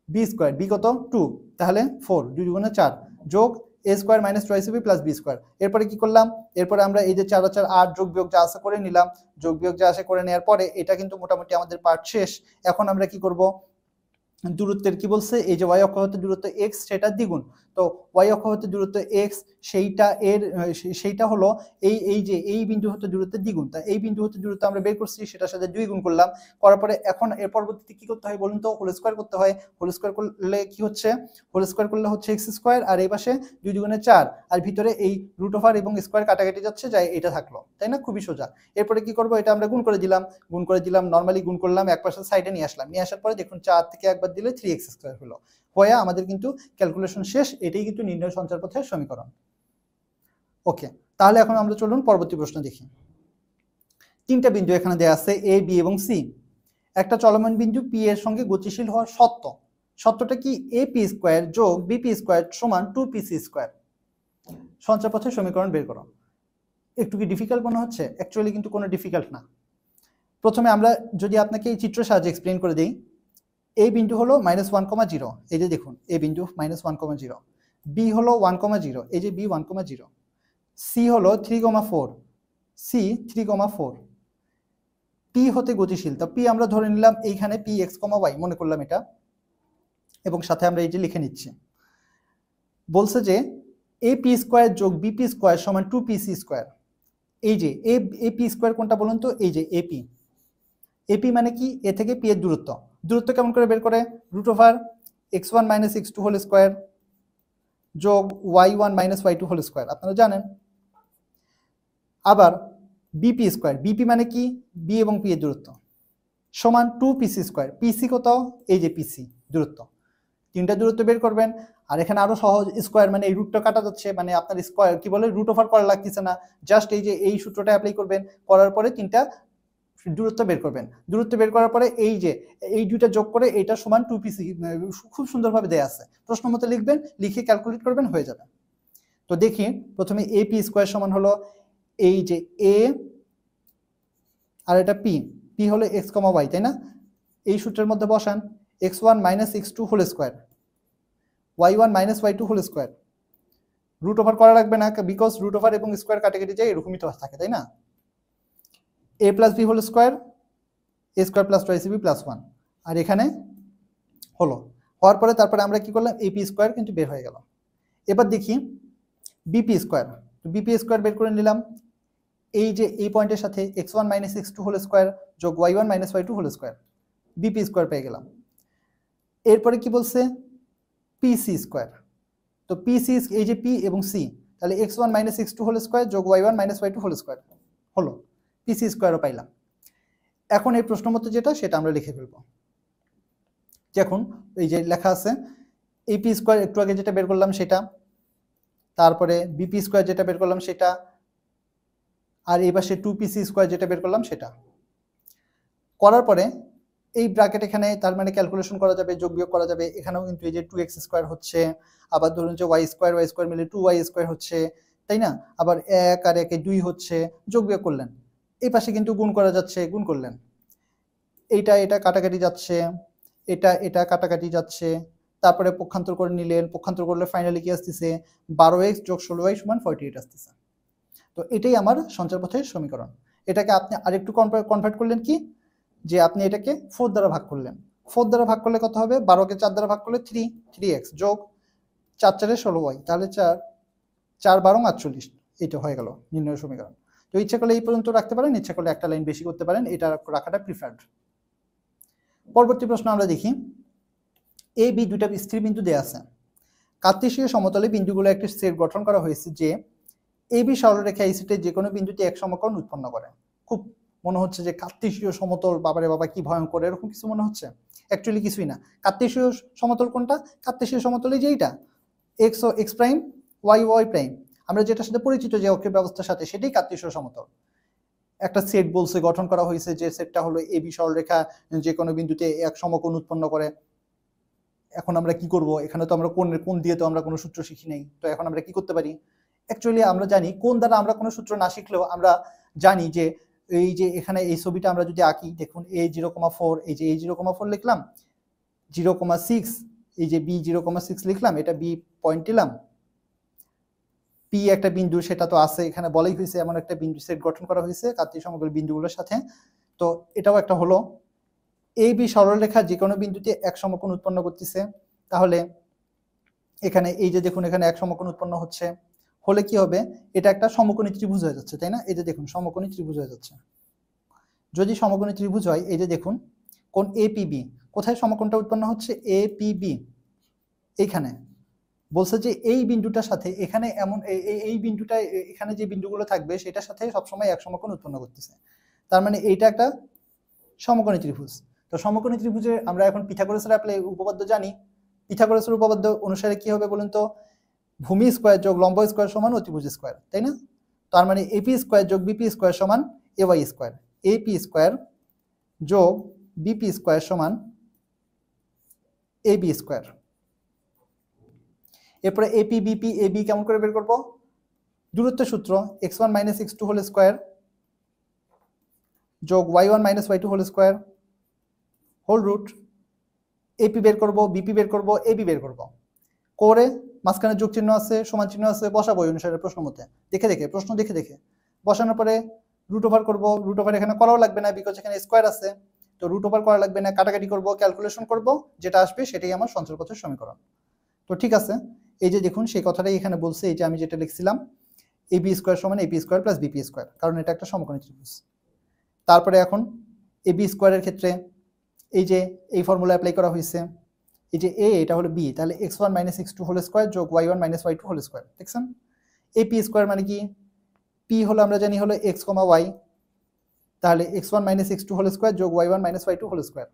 b square, b কত 2, তাহলে 4, 2 × 4 যোগ a square minus twice ab plus b square. এরপরে কি করলাম, এরপরে আমরা এই যে 4 আর 4 8 যোগ বিয়োগ যা আছে করে নিলাম, যোগ বিয়োগ যা আছে করে নেওয়ার পরে এটা কিন্তু মোটামুটি আমাদের পার্ট শেষ। এখন আমরা কি করব, দূরত্বের কি বলছে, এই যে y অক্ষ হতে দূরত্ব x সেটা দ্বিগুণ, তো y অক্ষ হতে দূরত্ব x সেইটা হলো এই যে এই বিন্দু হতে দূরত্বের দ্বিগুণ, তা এই বিন্দু হতে দূরত্ব আমরা বের করছি, সেটার সাথে 2 গুণ করলাম, করার পরে এখন এর পরবর্তীতে কি করতে হয় বলুন তো, হোল স্কয়ার করতে হয়। হোল স্কয়ার করলে কি হচ্ছে, হোল স্কয়ার করলে হচ্ছে x স্কয়ার, আর এই পাশে 2 × 4, আর ভিতরে এই রুট ওভার এবং স্কয়ার কাটাকাটি যাচ্ছে, যাই এটা থাকলো, তাই না, খুবই সোজা। এরপরে কি করব, এটা আমরা গুণ করে দিলাম, নরমালি গুণ করলাম, এক পাশে সাইডে নিয়ে আসলাম, নিয়ে আসার পরে দেখুন 4 থেকে একবার দিলে 3x স্কয়ার হলো, হয়ে আমাদের কিন্তু ক্যালকুলেশন শেষ। এটাই কিন্তু নির্ণয় সঞ্চারপথের সমীকরণ। ওকে, তাহলে এখন আমরা চলুন পরবর্তী প্রশ্ন দেখি। তিনটা বিন্দু এখানে দেওয়া আছে এ, বি এবং সি। একটা চলমান বিন্দু পি এর সঙ্গে গতিশীল হওয়ার সত্য, সত্যটা কি? এ পি স্কোয়ার যোগ বিপি স্কোয়ার সমান 2pc স্কোয়ার। সঞ্চারপথের সমীকরণ বের করো। একটু কি ডিফিকাল্ট মনে হচ্ছে? অ্যাকচুয়ালি কিন্তু কোনো ডিফিকাল্ট না। প্রথমে আমরা যদি আপনাকে এই চিত্র সাহায্যে এক্সপ্লেন করে দিই, এই বিন্দু হলো -1,0, এই যে দেখুন এই বিন্দু -1,0, বি হলো 1,0, এই যে বি 1,0, সি হলো 3,4, সি 3,4, পি হতে গতিশীল। তো পি আমরা ধরে নিলাম এইখানে পি এক্স কমা ওয়াই মনে করলাম এটা, এবং সাথে আমরা এই যে লিখে নিচ্ছি। বলছে যে এ পি স্কোয়ার যোগ বিপি স্কোয়ার সমান 2pc স্কোয়ার। এই যে এ পি স্কোয়ার কোনটা বলুন তো? এই যে এপি। এপি মানে কি? এ থেকে পি এর দূরত্ব। দূরত্ব কেমন করে বের করে? √x1 - x2 হোল স্কোয়ার যোগ y1 - y2 হোল স্কোয়ার, আপনারা জানেন। আবার বিপি স্কোয়ার, বিপি মানে কি? বি এবং পি এর দূরত্ব, সমান 2pc স্কোয়ার। পিসি কত? এই যে পিসি দূরত্ব। তিনটা দূরত্ব বের করবেন। আর এখানে আরো সহজ, স্কোয়ার মানে এই রুটটা কাটা যাচ্ছে, মানে আপনার স্কোয়ার কি বলে √ওভার করা লাগতেছে না, জাস্ট এই যে এই সূত্রটা অ্যাপ্লাই করবেন, করার পরে তিনটা দূরত্ব বের করবেন। দূরত্ব বের করার পরে এই যে এই দুইটা যোগ করে এইটা সমান 2pc, খুব সুন্দরভাবে দেয়া আছে, প্রশ্ন মতো লিখবেন, লিখে ক্যালকুলেট করবেন, হয়ে যাবে। তো দেখি প্রথমে এ পি স্কোয়ার সমান হলো এই যে এ আর এটা পি, পি হলো এক্স কমা ওয়াই, তাই না? এই সূত্রের মধ্যে বসান x1 - x2 whole square, y1 - y2 whole square. √Over করা লাগবে না, বিকজ √ওভার এবং স্কোয়ার কাটাকাটি যায়, এরকমই তো থাকে, তাই না? a plus B whole square, a square plus 2ac plus 1। আর এখানে হলো, হওয়ার পরে তারপরে আমরা কি করলাম? এপি স্কোয়ার কিন্তু বের হয়ে গেল। এবার দেখি বিপি স্কোয়ার। বিপি স্কোয়ার বের করে নিলাম, এই যে এই পয়েন্টের সাথে x1 - x2 হোল স্কোয়ার যোগ y1 - y2 whole square, BP square পেয়ে গেলাম। এরপরে কি বলছে? পিসি স্কোয়ার। তো পিসি এই যে পি এবং সি, তাহলে x1 - x2 হোল স্কোয়ার যোগ y1 - y2 হোল স্কোয়ার হলো, পিসি স্কোয়ারও পাইলাম। এখন এই প্রশ্ন মতো যেটা সেটা আমরা লিখে ফেলবো। দেখুন এই যে লেখা আছে এপি স্কোয়ার একটু আগে যেটা বের করলাম সেটা, তারপরে বিপি স্কোয়ার যেটা বের করলাম সেটা, আর এই পাশে 2pc স্কোয়ার যেটা বের করলাম সেটা। করার পরে এই ব্র্যাকেট এখানে তার মানে ক্যালকুলেশন করা যাবে, যোগ বিয়োগ করা যাবে। এখানেও কিন্তু এই যে 2x স্কোয়ার হচ্ছে, আবার ধরুন যে y স্কোয়ার মিলে 2y স্কোয়ার হচ্ছে, তাই না? আবার 1 আর 1 2 হচ্ছে, যোগ বিয়োগ করলেন। এই পাশে কিন্তু গুণ করা যাচ্ছে, গুণ করলেন। এইটা এটা কাটাকাটি যাচ্ছে, এটা এটা কাটাকাটি যাচ্ছে, তারপরে পক্ষান্তর করে নিলেন, পক্ষান্তর করলে ফাইনালি কি আসতেছে? 12x যোগ 16y সমান 48 আসতেছে। তো এটাই আমার সঞ্চারপথের সমীকরণ। এটাকে আপনি আরেকটু কনভার্ট করলেন কি, যে আপনি এটাকে 4 দ্বারা ভাগ করলেন। 4 দ্বারা ভাগ করলে কত হবে? 12কে 4 দ্বারা ভাগ করলে 3x যোগ 4 4 16y, তাহলে 4 12 48, এটা হয়ে গেল নির্ণয় সমীকরণ। তো ইচ্ছা করলে এই পর্যন্ত রাখতে পারেন, ইচ্ছা করলে একটা লাইন বেশি করতে পারেন, এটা রাখাটা প্রিফার্ড। পরবর্তী প্রশ্ন আমরা দেখি, এ বি দুইটা স্থির বিন্দু দেয়া আছে। কার্তেশীয় সমতলে বিন্দুগুলো একটি সেট গঠন করা হয়েছে যে এ বি সরলরেখা এই সেটের যে কোনো বিন্দুতে এক সমকোণ উৎপন্ন করে। খুব মনে হচ্ছে যে কার্তেশীয় সমতল, বাবারে বাবা কি ভয়ঙ্কর, এরকম কিছু মনে হচ্ছে? অ্যাকচুয়ালি কিছুই না। কার্তেশীয় সমতল কোনটা? কার্তেশীয় সমতলে যেইটা এক্স ও X prime, Y Y prime, আমরা যেটার সাথে পরিচিত যে অক্ষের ব্যবস্থার সাথে, সেটাই কার্তেশীয় সমতল। একটা সেট বলছে গঠন করা হয়েছে, যে সেটটা হলো এ বি সরলরেখা যে কোনো বিন্দুতে এক সমকোণ উৎপন্ন করে। এখন আমরা কি করব? এখানে তো আমরা কোণ দিয়ে তো আমরা কোনো সূত্র শিখি নাই, তো এখন আমরা কি করতে পারি? অ্যাকচুয়ালি আমরা জানি কোণ দ্বারা আমরা কোনো সূত্র না শিখলেও আমরা জানি যে এই যে এখানে এই ছবিটা আমরা যদি আঁকি, দেখুন a0,4, এই যে a0,4 লিখলাম, 0,6 এই যে b0,6 লিখলাম, এটা বি পয়েন্ট দিলাম, পি একটা বিন্দু সেটা তো আছে, এখানে বলাই হয়েছে এমন একটা বিন্দু সেট গঠন করা হয়েছে কার্তেশীয় সমতল বিন্দুগুলোর সাথে। তো এটাও একটা হলো এই বি সরলরেখা যে কোনো বিন্দুতে এক সমকোণ উৎপন্ন করতেছে। তাহলে এখানে এই যে দেখুন এখানে এক সমকোণ উৎপন্ন হচ্ছে, হলে কি হবে? এটা একটা সমকোণী ত্রিভুজ হয়ে যাচ্ছে, তাই না? এই যে দেখুন সমকোণী ত্রিভুজ হয়ে যাচ্ছে। যদি সমকোণী ত্রিভুজ হয়, এই যে দেখুন কোণ এপিবি, কোথায় সমকোণটা উৎপন্ন হচ্ছে? এপিবি। এইখানে বলছে যে এই বিন্দুটার সাথে এখানে এমন এই বিন্দুটা, এখানে যে বিন্দুগুলো থাকবে সেটার সাথে সবসময় এক সমকোণ উৎপন্ন করতেছে। তার মানে এইটা একটা সমকোণী ত্রিভুজ। তো সমকোণী ত্রিভুজে আমরা এখন পিথাগোরাসের উপপাদ্য জানি। পিথাগোরাসের উপপাদ্য অনুসারে কি হবে বলুন তো? ভূমি স্কোয়ার যোগ লম্ব স্কোয়ার সমান অতিভুজ স্কোয়ার, তাই না? তার মানে এপি স্কোয়ার যোগ বিপি স্কোয়ার সমান এওয়াই স্কোয়ার, এপি স্কোয়ার যোগ বিপি স্কোয়ার সমান এবি স্কোয়ার। এরপরে এপি বিপি এবি কেমন করে বের করবো? দূরত্বের সূত্র x1 - x2 হোল স্কোয়ার যোগ y1 - y2 whole square whole root AP বের করবো, বিপি বের করবো, এবি বের করবো করে মাঝখানে যোগ চিহ্ন আছে, সমান চিহ্ন আছে, বসাবো ওই অনুসারে প্রশ্ন মতে প্রশ্ন দেখে দেখে বসানোর পরে রুট ওভার করবো। রুট ওভার এখানে করাও লাগবে না, বিকজ এখানে স্কোয়ার আছে, তো রুট ওভার করা লাগবে না, কাটাকাটি করবো, ক্যালকুলেশন করবো, যেটা আসবে সেটাই আমার সঞ্চার পথের সমীকরণ। তো ঠিক আছে, এই যে দেখুন সেই কথাটাই এখানে বলছে, এই যে আমি যেটা লিখছিলাম এবি স্কোয়ার সমান AP square plus BP square, কারণ এটা একটা সমকোণী ত্রিভুজ। তারপরে এখন এবি স্কোয়ারের ক্ষেত্রে এই যে এই ফর্মুলা অ্যাপ্লাই করা হয়েছে, এই যে এ এটা হলো বি, তাহলে x1 - x2 হোল স্কোয়ার যোগ y1 - y2 হোল স্কোয়ার, দেখছেন? এপি স্কোয়ার মানে কি? পি হলো আমরা জানি হলো x, y, তাহলে x1 - x2 হোল স্কোয়ার যোগ y1 - y2 হোল স্কোয়ার।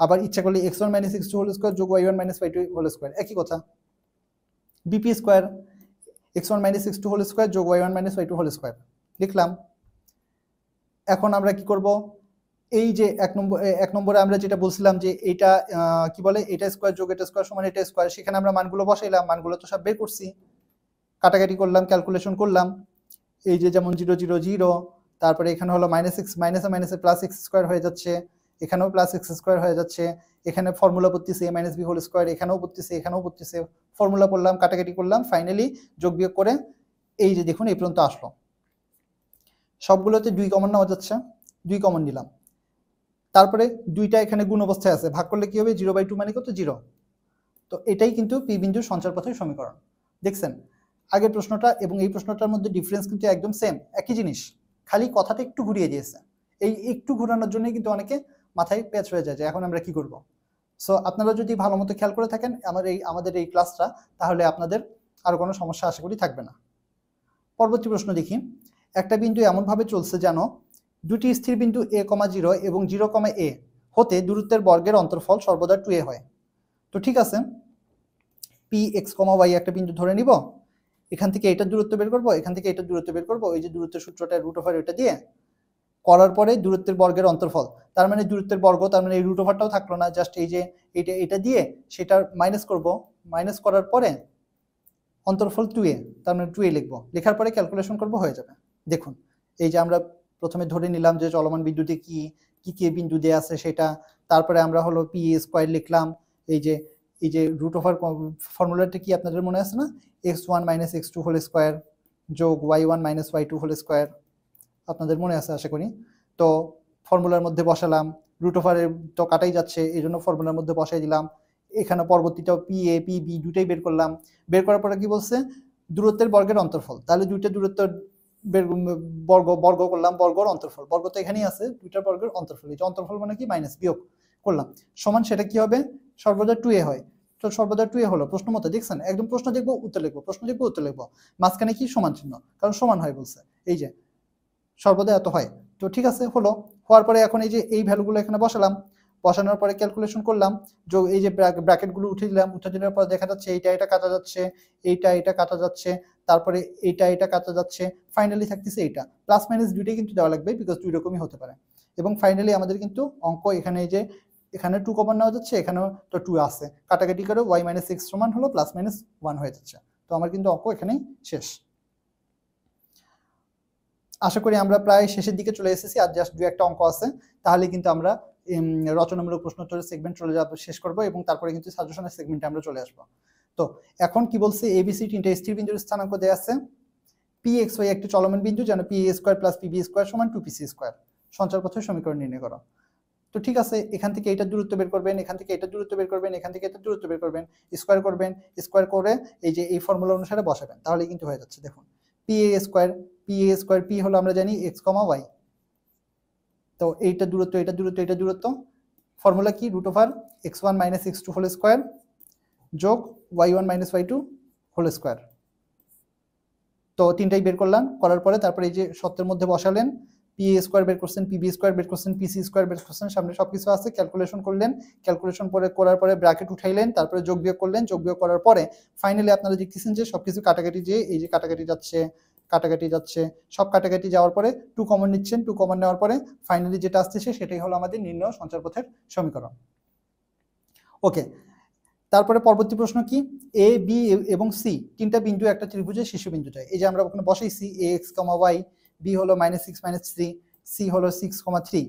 আবার ইচ্ছা করলে x1 - x2 হোল স্কোয়ার যোগ y1 - y2 হোল স্কোয়ার, একই কথা। BP square x1 - x2 whole square যোগ y1 - y2 হোল স্কোয়ার লিখলাম। এখন আমরা কি করব? এই যে এক নম্বরে আমরা যেটা বলছিলাম যে এইটা কি বলে, এটা স্কোয়ার যোগ এটা স্কোয়ার সমান এটা স্কোয়ার, সেখানে আমরা মানগুলো বসাইলাম, মানগুলো তো সব বের করছি, কাটাকাটি করলাম, ক্যালকুলেশন করলাম। এই যে যেমন 0 0 0, তারপরে এখানে হলো -x মাইনাসে প্লাস x স্কোয়ার হয়ে যাচ্ছে, এখানেও প্লাস x স্কোয়ার হয়ে যাচ্ছে, এখানে ফর্মুলা পড়তেছে a - b হোল স্কোয়ার, এখানেও পড়তেছে, ফর্মুলা পড়লাম, কাটাকাটি করলাম, ফাইনালি যোগ বিয়োগ করে এই যে দেখুন এই পর্যন্ত আসলো। সবগুলোতে 2 কমন নেওয়া যাচ্ছে, 2 কমন নিলাম। তারপরে 2টা এখানে গুণ অবস্থায় আছে, ভাগ করলে কি হবে? 0/2 মানে কত? 0। তো এটাই কিন্তু পি বিন্দুর সঞ্চার পথের সমীকরণ। দেখছেন আগের প্রশ্নটা এবং এই প্রশ্নটার মধ্যে ডিফারেন্স কিন্তু একদম সেম, একই জিনিস, খালি কথাটা একটু ঘুরিয়ে দিয়েছে। এই একটু ঘোরানোর জন্যই কিন্তু অনেকে মাথায় প্যাচ হয়ে যায় যে এখন আমরা কি করব। সো আপনারা যদি ভালো মতো খেয়াল করে থাকেন আমাদের এই ক্লাসটা, তাহলে আপনাদের আর কোনো সমস্যা আশা করি থাকবে না। পরবর্তী প্রশ্ন দেখি। একটা বিন্দু এমনভাবে চলছে যেন দুটি স্থির বিন্দু a, 0 এবং 0, a হতে দূরত্বের বর্গের অন্তর্ফল সর্বদা 2a হয়। তো ঠিক আছে, পি x, y একটা বিন্দু ধরে নিব, এখান থেকে এটার দূরত্ব বের করব, এখান থেকে এটার দূরত্ব বের করব, এই যে দূরত্বের সূত্রটা রুট ওভার এটা দিয়ে করার পরে দূরত্বের বর্গের অন্তর্ফল, তার মানে দূরত্বের বর্গ, তার মানে এই রুট ওভারটাও থাকলো না, জাস্ট এই যে এটা দিয়ে সেটা মাইনাস করব, মাইনাস করার পরে অন্তর্ফল 2a, তার মানে 2a লিখবো, লেখার পরে ক্যালকুলেশন করব, হয়ে যাবে। দেখুন এই যে আমরা প্রথমে ধরে নিলাম যে চলমান বিন্দুতে কি কি বিন্দু দেয়া আছে সেটা, তারপরে আমরা হলো পি স্কোয়ার লিখলাম, এই যে রুট ওভার ফর্মুলাটা কি আপনাদের মনে আছে না? x1 - x2 হোল স্কোয়ার যোগ y1 - y2 হোল স্কোয়ার, আপনাদের মনে আছে আশা করি। তো ফর্মুলার মধ্যে বসালাম, রুট ওভারের তো কাটাই যাচ্ছে, এই জন্য ফর্মুলার মধ্যে বসাই দিলাম। এখানে পরবর্তীটাও পি এ পি বি দুটাই বের করলাম, বের করার পরে কি বলছে? দূরত্বের বর্গের অন্তর্ফল, তাহলে দুইটা দূরত্বের বর্গ করলাম, বর্গর অন্তর্ফল, বর্গ তো এখানেই আছে, দুইটার বর্গের অন্তর্ফল, এই যে অন্তর্ফল মানে কি? মাইনাস, বিয়োগ করলাম, সমান, সেটা কি হবে? সর্বদা 2a হয়। তো সর্বদা 2a হলো প্রশ্ন মতে, দেখছেন একদম প্রশ্ন দেখবো উত্তর লিখবো, প্রশ্ন দেখবো উত্তর লিখবো, মাঝখানে কি? সমান চিহ্ন, কারণ সমান হয় বলছে, এই যে সর্বদা এত হয়। তো ঠিক আছে, হওয়ার পরে এখন এই যে এই ভ্যালুগুলো এখানে বসালাম, বসানোর পরে ক্যালকুলেশন করলাম, এই যে ব্র্যাকেটগুলো উঠে দিলাম, উঠে দেওয়ার পর দেখা যাচ্ছে এটা কাটা যাচ্ছে, এটা কাটা যাচ্ছে, তারপরে এটা কাটা যাচ্ছে, ফাইনালি থাকতেছে এইটা, প্লাস মাইনাস দুইটাই কিন্তু দেওয়া লাগবে, বিকজ দুই রকমই হতে পারে। এবং ফাইনালি আমাদের কিন্তু অঙ্ক এখানে এই যে এখানে 2 কমন নেওয়া যাচ্ছে, এখানেও তো 2 আছে, কাটাকাটি করে y - x সমান হলো +-1 হয়ে যাচ্ছে। তো আমার কিন্তু অঙ্ক এখানেই শেষ। আশা করি আমরা প্রায় শেষের দিকে চলে এসেছি, আর জাস্ট 2-1টা অঙ্ক আছে, তাহলে কিন্তু আমরা রচনামূলক প্রশ্নোত্তরের সেগমেন্ট শেষ করব, এবং তারপরে কিন্তু সাজেশনের সেগমেন্টে আমরা চলে আসবো। তো এখন কি বলছে? এবিসি তিনটা স্থির বিন্দুর স্থানাঙ্ক দেওয়া আছে, পি এক্স ওয়াই একটি চলমান বিন্দু যেন P A square plus PB square সমান 2pc স্কোয়ার, সঞ্চার পথের সমীকরণ নির্ণয় করো। তো ঠিক আছে, এখান থেকে এটার দূরত্ব বের করবেন, এখান থেকে এটার দূরত্ব বের করবেন, এখান থেকে এটার দূরত্ব বের করবেন, স্কোয়ার করবেন, স্কোয়ার করে এই যে এই ফর্মুলা অনুসারে বসাবেন, তাহলে কিন্তু হয়ে যাচ্ছে। দেখুন পি এ স্কোয়ার, পি হলো আমরা জানি x, y, তো এইটা দূরত্ব, এটা দূরত্ব, এটা দূরত্ব, ফর্মুলা কি? Root over x1 - x2 whole square যোগ y1 - y2 হোল স্কোয়ার। তো তিনটাই বের করলাম, করার পরে তারপরে এই যে সত্যের মধ্যে বসালেন, পি এ স্কোয়ার বের করছেন, পিবি স্কোয়ার বের করছেন, পিসি স্কোয়ার বের করছেন, সামনে সবকিছু আছে, ক্যালকুলেশন করলেন, ক্যালকুলেশন করার পরে ব্র্যাকেট উঠাইলেন, তারপরে যোগ বিয়োগ করলেন, যোগ বিয়োগ করার পরে ফাইনালি আপনারা দেখতেছেন যে সবকিছু কাটাকাটি, যে এই যে কাটাকাটি যাচ্ছে, কাটাকাটি যাচ্ছে, সব কাটাকাটি যাওয়ার পরে 2 কমন নিচ্ছেন, 2 কমন নেওয়ার পরে ফাইনালি যেটা আসতেছে সেটাই হলো আমাদের নির্ণয় সঞ্চারপথের সমীকরণ। ওকে, তারপরে পরবর্তী প্রশ্ন কি, এ বি এবং সি তিনটা বিন্দু একটা ত্রিভুজের শীর্ষবিন্দুটা, এই যে আমরা ওখানে বসাইছি এ এক্স কমা ওয়াই, বি হলো -6 -3, সি হলো 6,3।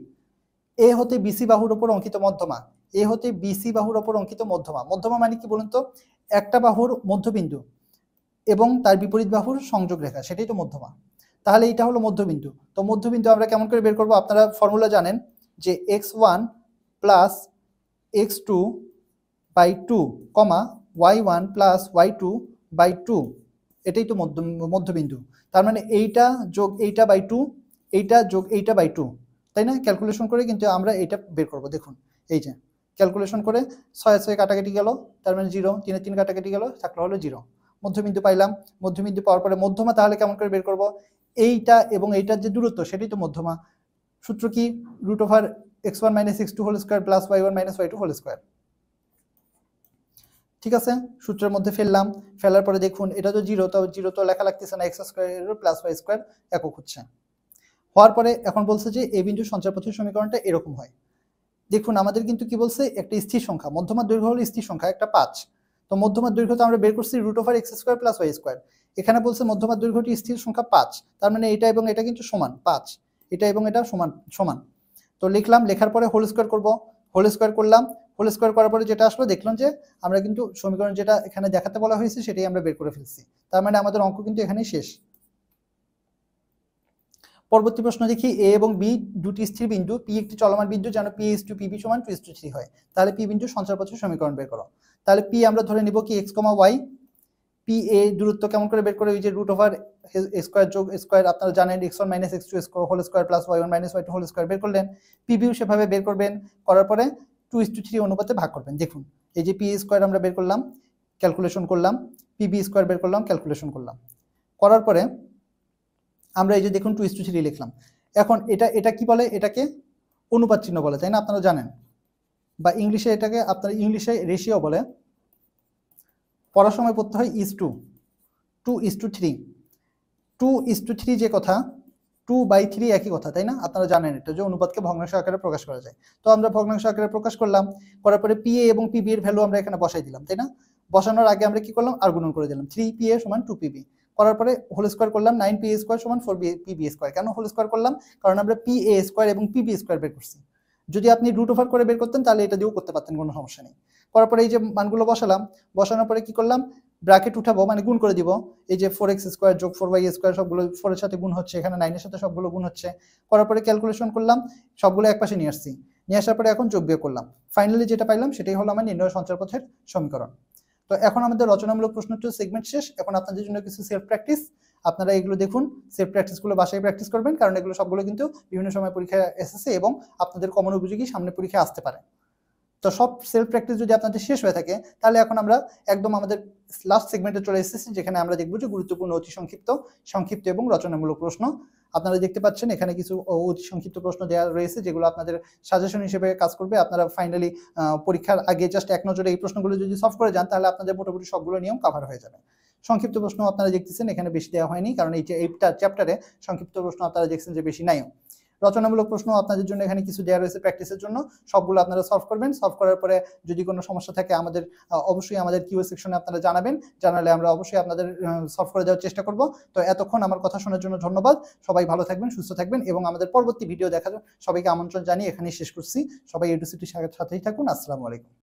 এ হতে বিসি বাহুর উপর অঙ্কিত মধ্যমা, এ হতে বিসি বাহুর উপর অঙ্কিত মধ্যমা, মধ্যমা মানে কি বলুন তো, একটা বাহুর মধ্যবিন্দু এবং তার বিপরীত বাহুর সংযোগ রেখা, সেটাই তো মধ্যমা। তাহলে এটা হলো মধ্যবিন্দু। তো মধ্যবিন্দু আমরা কেমন করে বের করবো, আপনারা ফর্মুলা জানেন যে x1 plus x2 by 2 comma y1 plus y2 by 2, এটাই তো মধ্যবিন্দু। তার মানে এইটা যোগ এইটা বাই 2, এইটা যোগ এইটা বাই 2, তাই না? ক্যালকুলেশন করে কিন্তু আমরা এইটা বের করব। দেখুন এই যে ক্যালকুলেশন করে 6 6 কাটাকাটি গেল, তার মানে 0, 3 3 কাটাকাটি গেল, থাকলো হলো 0। মধ্যবিন্দু পাইলাম। মধ্যবিন্দু পাওয়ার পরে মধ্যমা তাহলে কেমন করে বের করব, এইটা এবং এইটার যে দূরত্ব সেটাই তো মধ্যমা। সূত্র কি, √(x1 - x2) whole square plus y1 - y2 whole square. ঠিক আছে, সূত্রের মধ্যে ফেললাম, ফেলার পরে দেখুন এটা তো 0, তো 0 তো লেখা লাগতেছে না, x² প্লাস y² একক হচ্ছে। হওয়ার পরে এখন বলছে যে এ বিন্দুর সঞ্চারপথের সমীকরণটা এরকম হয়। দেখুন আমাদের কিন্তু কি বলছে, একটা স্থির সংখ্যা, মধ্যমার দৈর্ঘ্য হলো স্থির সংখ্যা একটা 5, তো মধ্যমার দৈর্ঘ্য তো আমরা বের করছি √(x² প্লাস y²। এখানে বলছে মধ্যমার দৈর্ঘ্যটি স্থির সংখ্যা 5, তার মানে এটা এবং এটা কিন্তু সমান 5, এটা এবং এটা সমান সমান। তো লিখলাম, লেখার পরে হোল স্কয়ার করব, হোল স্কয়ার করলাম, হোল স্কয়ার করার পরে যেটা আসলো দেখলাম যে আমরা কিন্তু সমীকরণ যেটা এখানে দেখাতে বলা হয়েছে সেটাই আমরা বের করে ফেলছি। তার মানে আমাদের অঙ্ক কিন্তু এখানেই শেষ। পরবর্তী প্রশ্ন দেখি, এ এবং বি দুটি স্থির বিন্দু, পি একটি চলমান বিন্দু, যেন পি ইজ টু পিবি সমান 2:3 হয়। তাহলে পি বিন্দুর সঞ্চারপথের সমীকরণ বের করো। তাহলে পি আমরা ধরে নিব কি x, y, পি এ দূরত্ব কেমন করে বের করে, ওই যে √(a² যোগ a², আপনারা জানেন x1 - x2 whole square plus y1 - y2 whole square বের করলেন। পিবিও সেভাবে বের করবেন, করার পরে 2:3 অনুপাতে ভাগ করবেন। দেখুন এই যে পি স্কয়ার আমরা বের করলাম, ক্যালকুলেশন করলাম, পিবি স্কয়ার বের করলাম, ক্যালকুলেশন করলাম, করার পরে আমরা এই যে দেখুন 2:3 লিখলাম। এখন এটা কি বলে, এটাকে অনুপাত চিহ্ন বলে, তাই না? আপনারা জানেন, বা ইংলিশে এটাকে আপনারা ইংলিশে রেশিও বলে, পড়ার সময় পড়তে হয় (2:3). 2:3 যে কথা, 2/3 একই কথা, তাই না? আপনারা জানেন এটা যে অনুপাতকে ভগ্নাংশ আকারে প্রকাশ করা যায়। তো আমরা ভগ্নাংশ আকারে প্রকাশ করলাম, করার পরে পিএ এবং পিবি এর ভ্যালু আমরা এখানে বসাই দিলাম, তাই না? বসানোর আগে আমরা কি করলাম, আর গুণন করে দিলাম, 3PA = 2PB। করার পরে হোল স্কয়ার করলাম, 9PA² = 4PB²। কেন হোল স্কয়ার করলাম, কারণ আমরা PA² এবং PB² বের করছি। যদি আপনি √ওভার করে বের করতেন তাহলে এটা দিয়েও করতে পারতেন, কোনো সমস্যা নেই। করার পরে এই যে মানগুলো বসালাম, বসানোর পরে কি করলাম, ব্র্যাকেট উঠাবো, মানে গুণ করে দিব। এই যে 4x² যোগ 4y² সবগুলো 4 এর সাথে গুণ হচ্ছে, এখানে 9 এর সাথে সবগুলো গুণ হচ্ছে। করার পরে ক্যালকুলেশন করলাম, সবগুলো একপাশে নিয়ে আসছি, নিয়ে আসার পরে এখন যোগ বিয়োগ করলাম। ফাইনালি যেটা পাইলাম সেটাই হলো আমার নির্ণয় সঞ্চারপথের সমীকরণ। তো এখন আমাদের রচনামূলক প্রশ্নটির সেগমেন্ট শেষ। এখন আপনাদের জন্য কিছু সেলফ প্র্যাকটিস, আপনারা এগুলো দেখুন, সেলফ প্র্যাকটিসগুলো বাসায় প্র্যাকটিস করবেন, কারণ এগুলো সবগুলো কিন্তু বিভিন্ন সময় পরীক্ষায় এসেছে এবং আপনাদের কমন উপযোগী সামনে পরীক্ষায় আসতে পারে। তো সব সেলফ প্র্যাকটিস যদি আপনাদের শেষ হয়ে থাকে, তাহলে এখন আমরা একদম আমাদের লাস্ট সেগমেন্টে চলে এসেছি, যেখানে আমরা দেখব যে গুরুত্বপূর্ণ অতি সংক্ষিপ্ত এবং রচনামূলক প্রশ্ন। আপনারা দেখতে পাচ্ছেন এখানে কিছু অতি সংক্ষিপ্ত প্রশ্ন দেওয়া রয়েছে, যেগুলো আপনাদের সাজেশন হিসেবে কাজ করবে। আপনারা ফাইনালি পরীক্ষার আগে জাস্ট এক নজরে এই প্রশ্নগুলো যদি সলভ করে যান, তাহলে আপনাদের মোটামুটি সবগুলো নিয়ম কভার হয়ে যাবে। সংক্ষিপ্ত প্রশ্ন আপনারা দেখতেছেন এখানে বেশি দেওয়া হয়নি, কারণ এইটা চ্যাপ্টারে সংক্ষিপ্ত প্রশ্ন আপনারা দেখছেন যে বেশি নাই। রচনামূলক প্রশ্ন আপনাদের জন্য এখানে কিছু দেওয়া রয়েছে প্র্যাকটিসের জন্য, সবগুলো আপনারা সলভ করবেন। সলভ করার পরে যদি কোনো সমস্যা থাকে আমাদের অবশ্যই আমাদের কিউএ সেকশনে আপনারা জানাবেন, জানালে আমরা অবশ্যই আপনাদের সলভ করে দেওয়ার চেষ্টা করব। তো এতক্ষণ আমার কথা শোনার জন্য ধন্যবাদ। সবাই ভালো থাকবেন, সুস্থ থাকবেন, এবং আমাদের পরবর্তী ভিডিও দেখার সবাইকে আমন্ত্রণ জানিয়ে এখানেই শেষ করছি। সবাই এডুসিটির সাথেই থাকুন। আসসালামু আলাইকুম।